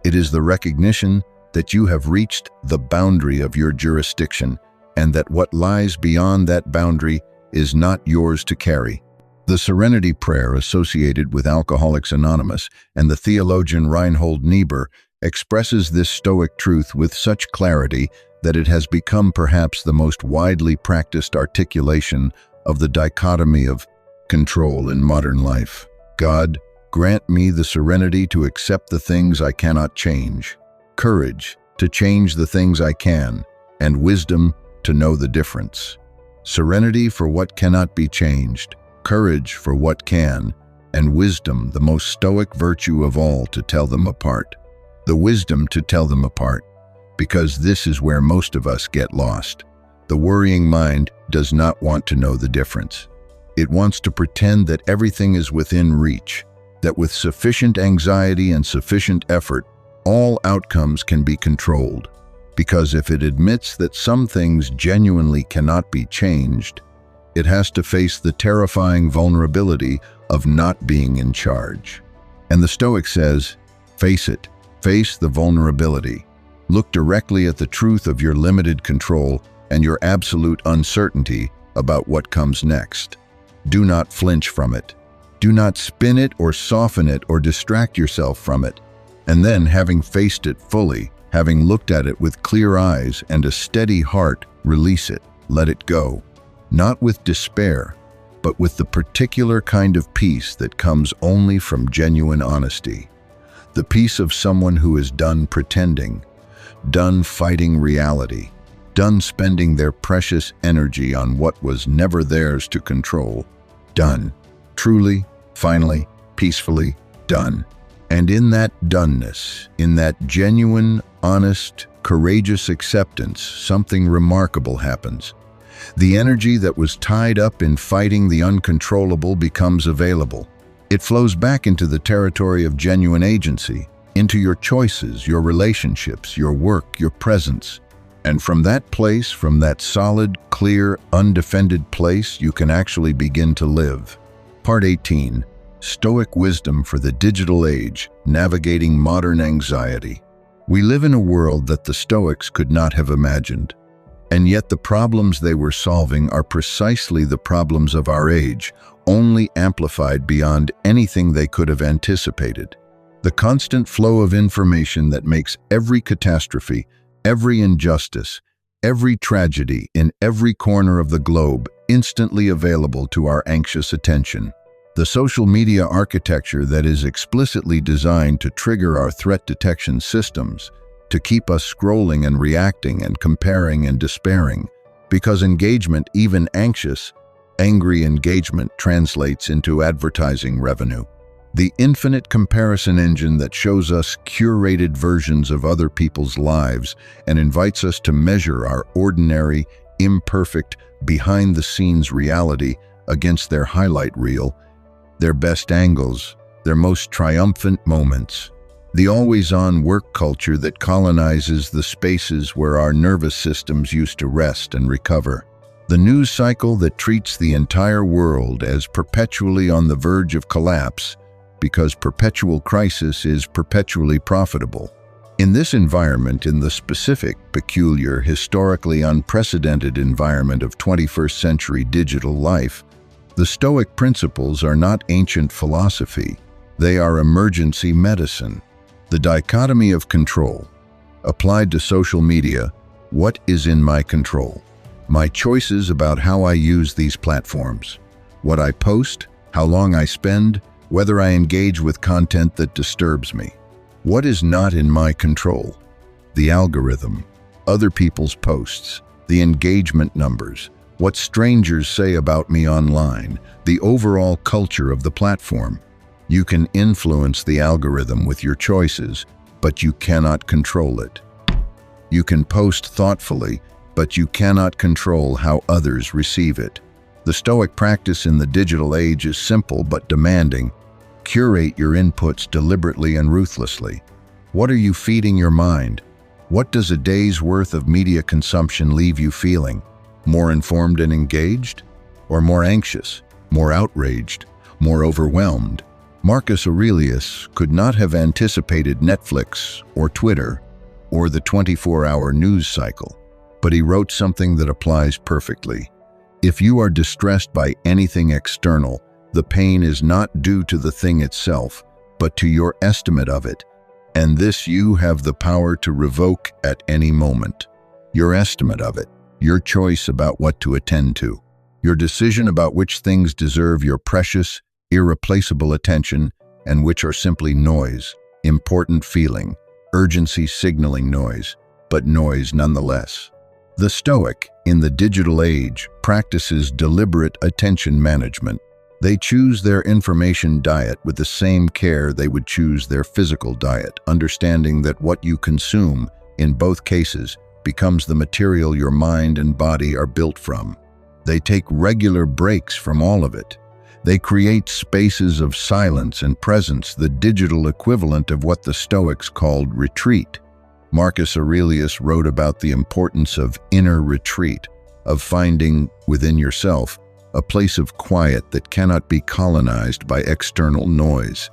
It is the recognition that you have reached the boundary of your jurisdiction and that what lies beyond that boundary is not yours to carry. The Serenity Prayer associated with Alcoholics Anonymous and the theologian Reinhold Niebuhr expresses this Stoic truth with such clarity that it has become perhaps the most widely practiced articulation of the dichotomy of control in modern life. God, grant me the serenity to accept the things I cannot change, courage to change the things I can, and wisdom to know the difference. Serenity for what cannot be changed, courage for what can, and wisdom, the most Stoic virtue of all, to tell them apart. The wisdom to tell them apart, because this is where most of us get lost. The worrying mind does not want to know the difference. It wants to pretend that everything is within reach, that with sufficient anxiety and sufficient effort, all outcomes can be controlled. Because if it admits that some things genuinely cannot be changed, it has to face the terrifying vulnerability of not being in charge. And the Stoic says, face it. Face the vulnerability. Look directly at the truth of your limited control and your absolute uncertainty about what comes next. Do not flinch from it. Do not spin it or soften it or distract yourself from it. And then, having faced it fully, having looked at it with clear eyes and a steady heart, release it, let it go. Not with despair, but with the particular kind of peace that comes only from genuine honesty. the peace of someone who is done pretending, done fighting reality, done spending their precious energy on what was never theirs to control. Done. Truly, finally, peacefully done. And in that doneness, in that genuine, honest, courageous acceptance, something remarkable happens. The energy that was tied up in fighting the uncontrollable becomes available. It flows back into the territory of genuine agency, into your choices, your relationships, your work, your presence. And from that place, from that solid, clear, undefended place, you can actually begin to live. Part 18. Stoic Wisdom for the Digital Age, Navigating Modern Anxiety. We live in a world that the Stoics could not have imagined. And yet the problems they were solving are precisely the problems of our age, only amplified beyond anything they could have anticipated. The constant flow of information that makes every catastrophe, every injustice, every tragedy in every corner of the globe instantly available to our anxious attention. The social media architecture that is explicitly designed to trigger our threat detection systems, to keep us scrolling and reacting and comparing and despairing, because engagement, even anxious, angry engagement, translates into advertising revenue. The infinite comparison engine that shows us curated versions of other people's lives and invites us to measure our ordinary, imperfect, behind-the-scenes reality against their highlight reel, their best angles, their most triumphant moments. The always-on work culture that colonizes the spaces where our nervous systems used to rest and recover. The news cycle that treats the entire world as perpetually on the verge of collapse because perpetual crisis is perpetually profitable. In this environment, in the specific, peculiar, historically unprecedented environment of 21st century digital life, the Stoic principles are not ancient philosophy, they are emergency medicine. The dichotomy of control. Applied to social media, what is in my control? My choices about how I use these platforms. What I post, how long I spend, whether I engage with content that disturbs me. What is not in my control? The algorithm, other people's posts, the engagement numbers, what strangers say about me online, the overall culture of the platform. You can influence the algorithm with your choices, but you cannot control it. You can post thoughtfully, but you cannot control how others receive it. The Stoic practice in the digital age is simple but demanding. Curate your inputs deliberately and ruthlessly. What are you feeding your mind? What does a day's worth of media consumption leave you feeling? More informed and engaged? Or more anxious, more outraged, more overwhelmed? Marcus Aurelius could not have anticipated Netflix or Twitter or the 24-hour news cycle, but he wrote something that applies perfectly. If you are distressed by anything external, the pain is not due to the thing itself, but to your estimate of it, and this you have the power to revoke at any moment. Your estimate of it, your choice about what to attend to, your decision about which things deserve your precious, irreplaceable attention and which are simply noise, important feeling, urgency signaling noise, but noise nonetheless. The Stoic, in the digital age, practices deliberate attention management. They choose their information diet with the same care they would choose their physical diet, understanding that what you consume, in both cases, becomes the material your mind and body are built from. They take regular breaks from all of it. They create spaces of silence and presence, the digital equivalent of what the Stoics called retreat. Marcus Aurelius wrote about the importance of inner retreat, of finding, within yourself, a place of quiet that cannot be colonized by external noise.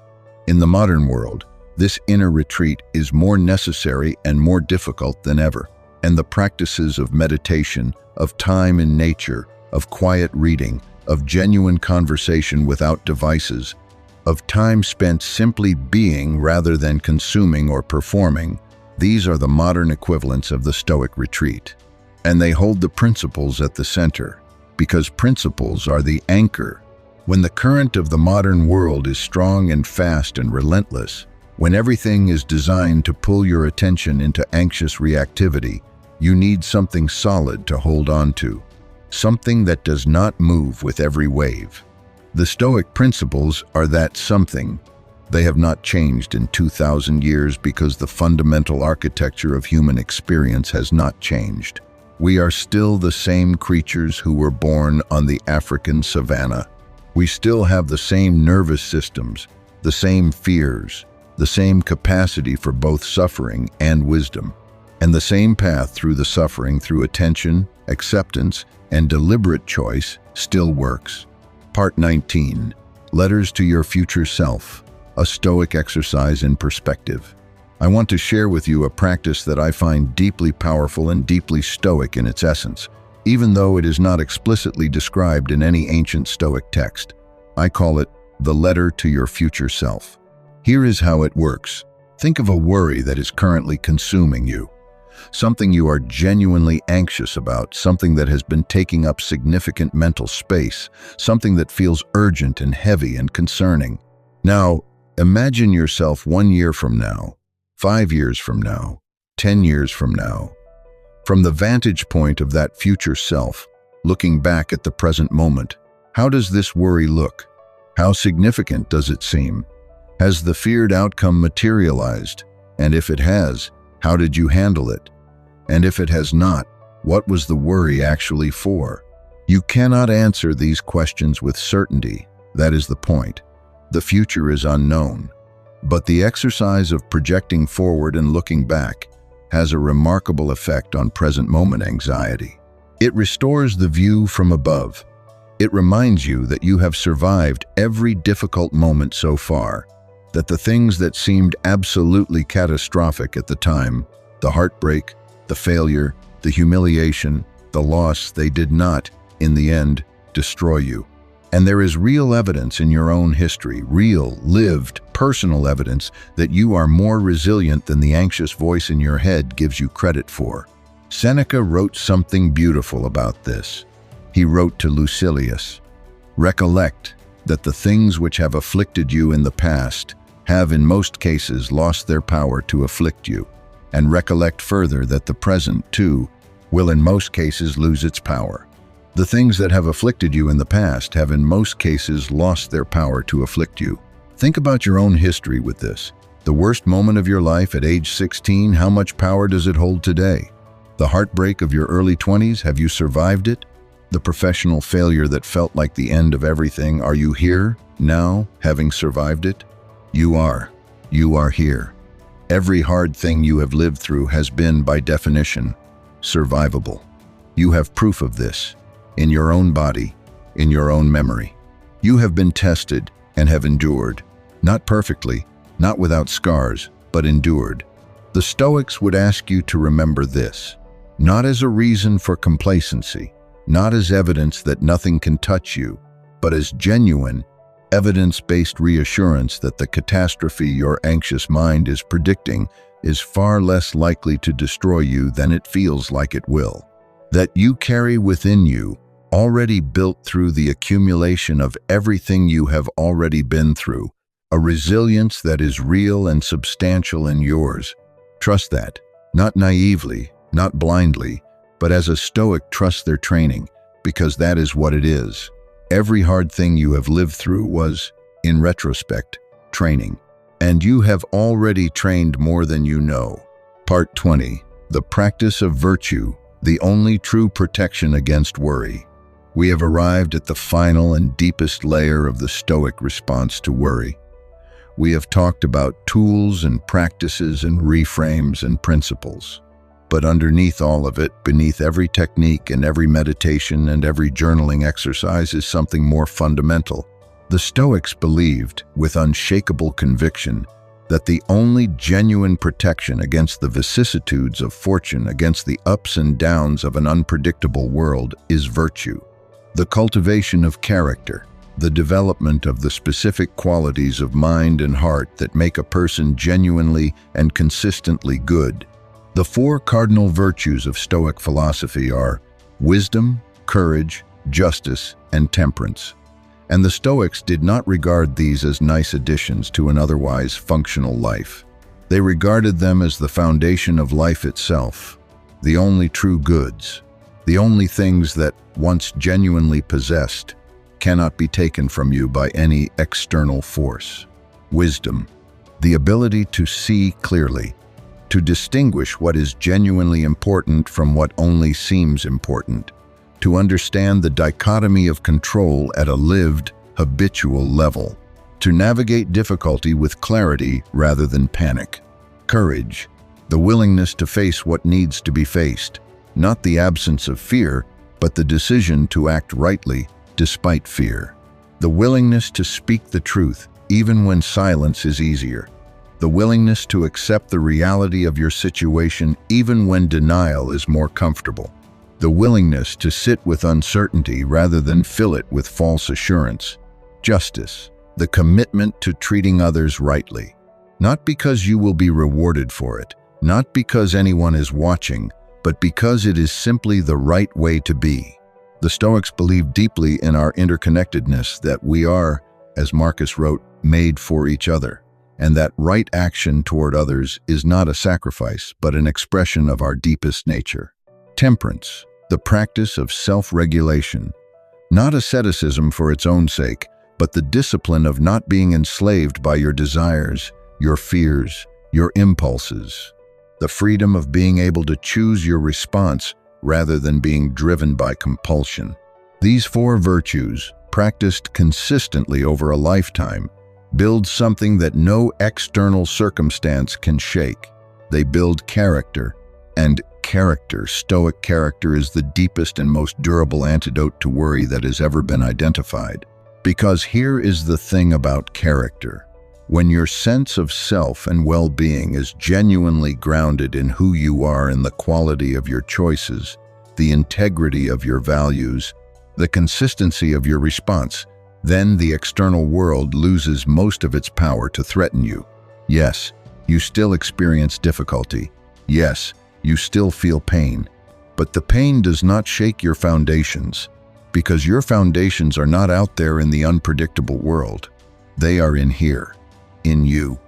In the modern world, this inner retreat is more necessary and more difficult than ever, and the practices of meditation, of time in nature, of quiet reading, of genuine conversation without devices, of time spent simply being rather than consuming or performing, these are the modern equivalents of the Stoic retreat. And they hold the principles at the center, because principles are the anchor. When the current of the modern world is strong and fast and relentless, When everything is designed to pull your attention into anxious reactivity, you need something solid to hold on to, something that does not move with every wave. The Stoic principles are that something. They have not changed in 2,000 years because the fundamental architecture of human experience has not changed. We are still the same creatures who were born on the African savanna. We still have the same nervous systems, the same fears, the same capacity for both suffering and wisdom, and the same path through the suffering through attention, acceptance, and deliberate choice still works. Part 19. Letters to Your Future Self, a Stoic exercise in perspective. I want to share with you a practice that I find deeply powerful and deeply Stoic in its essence, even though it is not explicitly described in any ancient Stoic text. I call it the letter to your future self. Here is how it works. Think of a worry that is currently consuming you. Something you are genuinely anxious about, something that has been taking up significant mental space, something that feels urgent and heavy and concerning. Now, imagine yourself 1 year from now, 5 years from now, 10 years from now. From the vantage point of that future self, looking back at the present moment, how does this worry look? How significant does it seem? Has the feared outcome materialized? And if it has, how did you handle it? And if it has not, what was the worry actually for? You cannot answer these questions with certainty. That is the point. The future is unknown. But the exercise of projecting forward and looking back has a remarkable effect on present moment anxiety. It restores the view from above. It reminds you that you have survived every difficult moment so far, that the things that seemed absolutely catastrophic at the time, the heartbreak, the failure, the humiliation, the loss, they did not, in the end, destroy you. And there is real evidence in your own history, real, lived, personal evidence that you are more resilient than the anxious voice in your head gives you credit for. Seneca wrote something beautiful about this. He wrote to Lucilius, "Recollect that the things which have afflicted you in the past have in most cases lost their power to afflict you, and recollect further that the present, too, will in most cases lose its power." The things that have afflicted you in the past have in most cases lost their power to afflict you. Think about your own history with this. The worst moment of your life at age 16, how much power does it hold today? The heartbreak of your early 20s, have you survived it? The professional failure that felt like the end of everything, are you here, now, having survived it? You are. You are here. Every hard thing you have lived through has been, by definition, survivable. You have proof of this. In your own body, in your own memory. You have been tested and have endured, not perfectly, not without scars, but endured. The Stoics would ask you to remember this, not as a reason for complacency, not as evidence that nothing can touch you, but as genuine, evidence-based reassurance that the catastrophe your anxious mind is predicting is far less likely to destroy you than it feels like it will. That you carry within you, already built through the accumulation of everything you have already been through, a resilience that is real and substantial in yours. Trust that, not naively, not blindly, but as a Stoic trusts their training, because that is what it is. Every hard thing you have lived through was, in retrospect, training. And you have already trained more than you know. Part 20. The practice of virtue, the only true protection against worry. We have arrived at the final and deepest layer of the Stoic response to worry. We have talked about tools and practices and reframes and principles. But underneath all of it, beneath every technique and every meditation and every journaling exercise is something more fundamental. The Stoics believed, with unshakable conviction, that the only genuine protection against the vicissitudes of fortune, against the ups and downs of an unpredictable world, is virtue. The cultivation of character, the development of the specific qualities of mind and heart that make a person genuinely and consistently good. The 4 cardinal virtues of Stoic philosophy are wisdom, courage, justice, and temperance. And the Stoics did not regard these as nice additions to an otherwise functional life. They regarded them as the foundation of life itself, the only true goods, the only things that, once genuinely possessed, cannot be taken from you by any external force. Wisdom, the ability to see clearly, to distinguish what is genuinely important from what only seems important, to understand the dichotomy of control at a lived, habitual level, to navigate difficulty with clarity rather than panic. Courage, the willingness to face what needs to be faced, not the absence of fear, but the decision to act rightly despite fear. The willingness to speak the truth, even when silence is easier. The willingness to accept the reality of your situation, even when denial is more comfortable. The willingness to sit with uncertainty rather than fill it with false assurance. Justice, the commitment to treating others rightly. Not because you will be rewarded for it, not because anyone is watching, but because it is simply the right way to be. The Stoics believe deeply in our interconnectedness, that we are, as Marcus wrote, made for each other, and that right action toward others is not a sacrifice, but an expression of our deepest nature. Temperance, the practice of self-regulation, not asceticism for its own sake, but the discipline of not being enslaved by your desires, your fears, your impulses. The freedom of being able to choose your response rather than being driven by compulsion. These four virtues, practiced consistently over a lifetime, build something that no external circumstance can shake. They build character, and character, Stoic character, is the deepest and most durable antidote to worry that has ever been identified. Because here is the thing about character. When your sense of self and well-being is genuinely grounded in who you are and the quality of your choices, the integrity of your values, the consistency of your response, then the external world loses most of its power to threaten you. Yes, you still experience difficulty. Yes, you still feel pain. But the pain does not shake your foundations, because your foundations are not out there in the unpredictable world. They are in here. In you,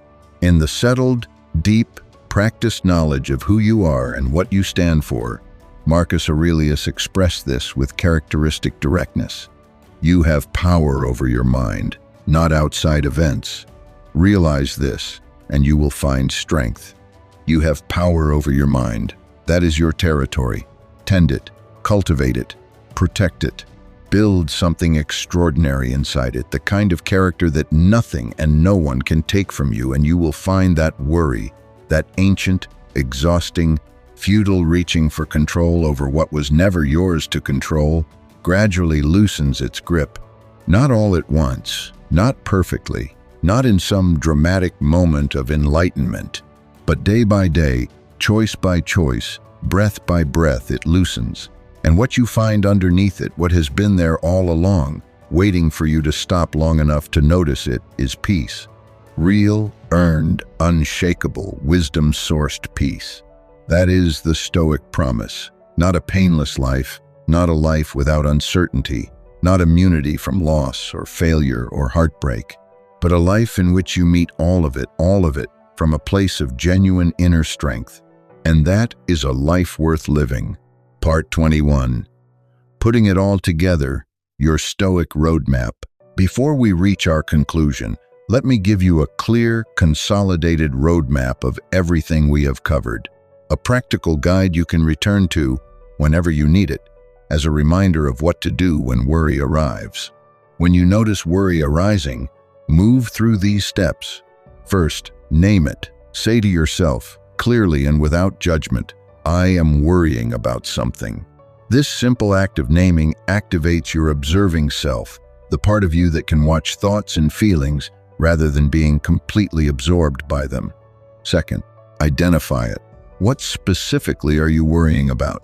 in the settled, deep, practiced knowledge of who you are and what you stand for. Marcus Aurelius expressed this with characteristic directness. You have power over your mind, not outside events. Realize this, and you will find strength. You have power over your mind. That is your territory. Tend it, cultivate it, protect it. Build something extraordinary inside it, the kind of character that nothing and no one can take from you, and you will find that worry, that ancient, exhausting, futile reaching for control over what was never yours to control, gradually loosens its grip. Not all at once, not perfectly, not in some dramatic moment of enlightenment, but day by day, choice by choice, breath by breath, it loosens. And what you find underneath it, what has been there all along, waiting for you to stop long enough to notice it, is peace. Real, earned, unshakable, wisdom-sourced peace. That is the Stoic promise. Not a painless life, not a life without uncertainty, not immunity from loss or failure or heartbreak, but a life in which you meet all of it, from a place of genuine inner strength. And that is a life worth living. Part 21. Putting it all together, your Stoic roadmap. Before we reach our conclusion, let me give you a clear, consolidated roadmap of everything we have covered. A practical guide you can return to whenever you need it, as a reminder of what to do when worry arrives. When you notice worry arising, move through these steps. First, name it. Say to yourself, clearly and without judgment, I am worrying about something. This simple act of naming activates your observing self, the part of you that can watch thoughts and feelings rather than being completely absorbed by them. Second, identify it. What specifically are you worrying about?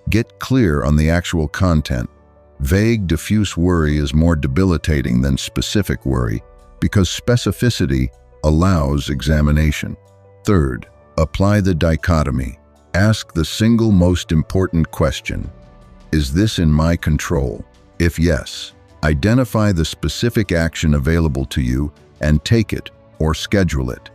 Get clear on the actual content. Vague, diffuse worry is more debilitating than specific worry because specificity allows examination. Third, apply the dichotomy. Ask the single most important question. Is this in my control? If yes, Identify the specific action available to you and take it or schedule it.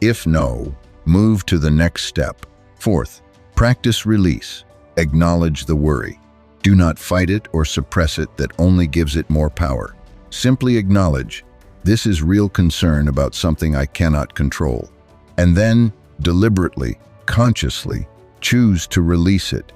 If no, move to the next step. Fourth, practice release. Acknowledge the worry. Do not fight it or suppress it. That only gives it more power. Simply acknowledge, this is real concern about something I cannot control. And then, deliberately, consciously, choose to release it.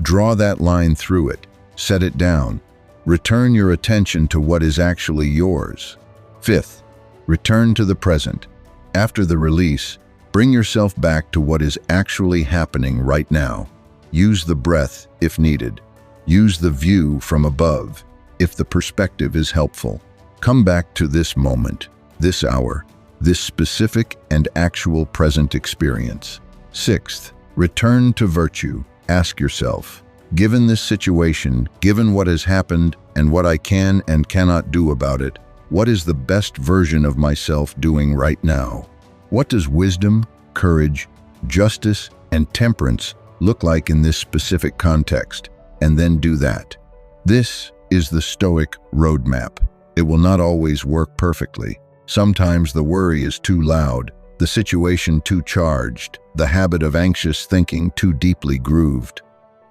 Draw that line through it. Set it down. Return your attention to what is actually yours. Fifth, return to the present. After the release, bring yourself back to what is actually happening right now. Use the breath if needed. Use the view from above if the perspective is helpful. Come back to this moment, this hour, this specific and actual present experience. Sixth, return to virtue. Ask yourself, given this situation, given what has happened and what I can and cannot do about it, what is the best version of myself doing right now? What does wisdom, courage, justice, and temperance look like in this specific context? And then do that. This is the Stoic roadmap. It will not always work perfectly. Sometimes the worry is too loud, the situation too charged, the habit of anxious thinking too deeply grooved.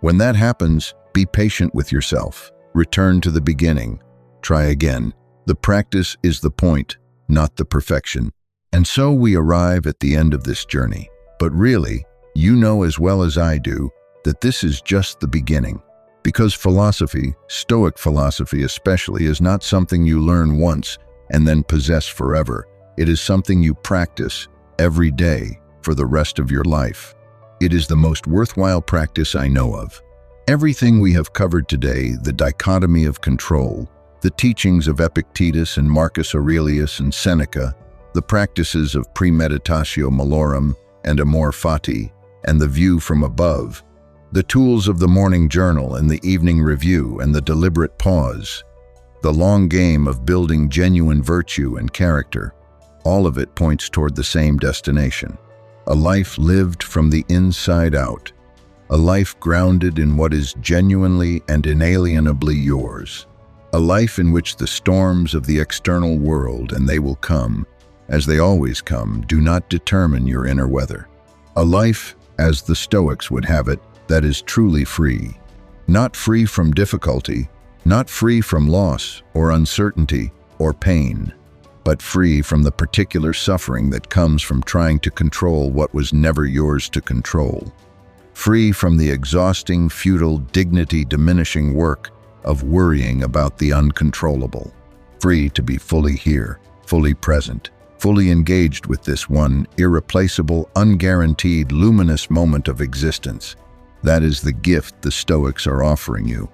When that happens, be patient with yourself. Return to the beginning. Try again. The practice is the point, not the perfection. And so we arrive at the end of this journey. But really, you know as well as I do that this is just the beginning. Because philosophy, Stoic philosophy especially, is not something you learn once and then possess forever. It is something you practice every day for the rest of your life. It is the most worthwhile practice I know of. Everything we have covered today, the dichotomy of control, the teachings of Epictetus and Marcus Aurelius and Seneca, the practices of Premeditatio Malorum and Amor Fati, and the view from above, the tools of the morning journal and the evening review and the deliberate pause, the long game of building genuine virtue and character, all of it points toward the same destination. A life lived from the inside out. A life grounded in what is genuinely and inalienably yours. A life in which the storms of the external world, and they will come, as they always come, do not determine your inner weather. A life, as the Stoics would have it, that is truly free. Not free from difficulty, not free from loss or uncertainty or pain, but free from the particular suffering that comes from trying to control what was never yours to control. Free from the exhausting, futile, dignity-diminishing work of worrying about the uncontrollable. Free to be fully here, fully present, fully engaged with this one irreplaceable, unguaranteed, luminous moment of existence. That is the gift the Stoics are offering you,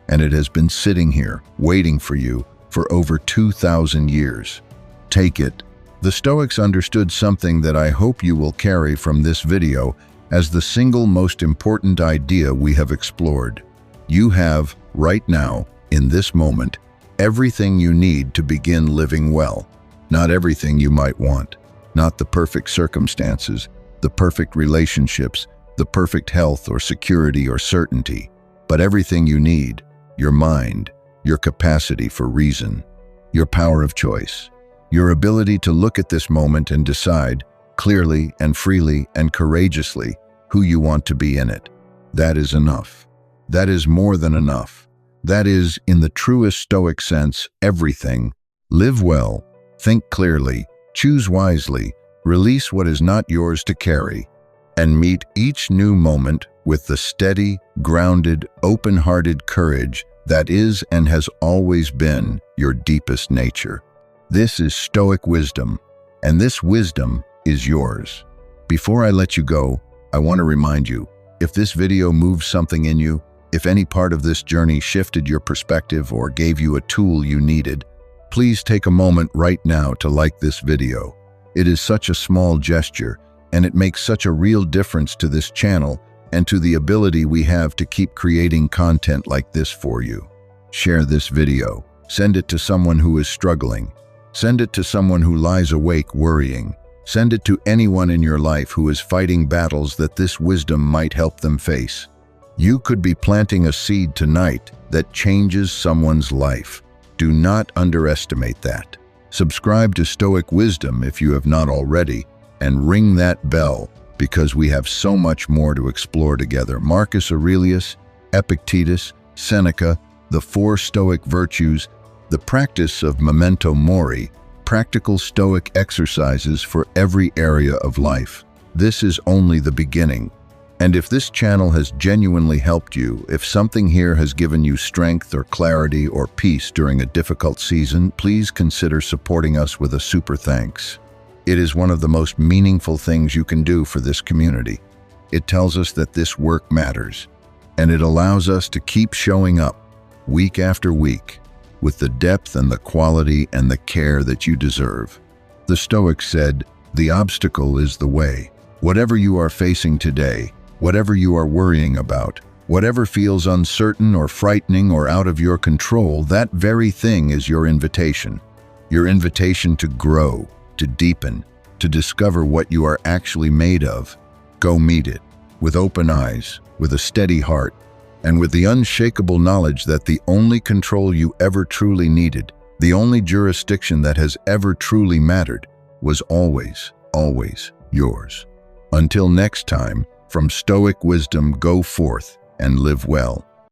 and it has been sitting here, waiting for you, for over 2,000 years. Take it. The Stoics understood something that I hope you will carry from this video as the single most important idea we have explored. You have, right now, in this moment, everything you need to begin living well. Not everything you might want, not the perfect circumstances, the perfect relationships, the perfect health or security or certainty, but everything you need, your mind, your capacity for reason, your power of choice, your ability to look at this moment and decide, clearly and freely and courageously, who you want to be in it. That is enough. That is more than enough. That is, in the truest Stoic sense, everything. Live well, think clearly, choose wisely, release what is not yours to carry, and meet each new moment with the steady, grounded, open-hearted courage that is and has always been your deepest nature. This is Stoic wisdom, and this wisdom is yours. Before I let you go, I want to remind you, if this video moved something in you, if any part of this journey shifted your perspective or gave you a tool you needed, please take a moment right now to like this video. It is such a small gesture, and it makes such a real difference to this channel and to the ability we have to keep creating content like this for you. Share this video. Send it to someone who is struggling. Send it to someone who lies awake worrying. Send it to anyone in your life who is fighting battles that this wisdom might help them face. You could be planting a seed tonight that changes someone's life. Do not underestimate that. Subscribe to Stoic Wisdom if you have not already, and ring that bell because we have so much more to explore together. Marcus Aurelius, Epictetus, Seneca, the 4 Stoic virtues, the practice of memento mori, practical Stoic exercises for every area of life. This is only the beginning. And if this channel has genuinely helped you, if something here has given you strength or clarity or peace during a difficult season, please consider supporting us with a super thanks. It is one of the most meaningful things you can do for this community. It tells us that this work matters, and it allows us to keep showing up week after week with the depth and the quality and the care that you deserve. The Stoics said, "The obstacle is the way." Whatever you are facing today, whatever you are worrying about, whatever feels uncertain or frightening or out of your control, that very thing is your invitation. Your invitation to grow, to deepen, to discover what you are actually made of. Go meet it, with open eyes, with a steady heart, and with the unshakable knowledge that the only control you ever truly needed, the only jurisdiction that has ever truly mattered, was always, always yours. Until next time, from Stoic Wisdom, go forth and live well.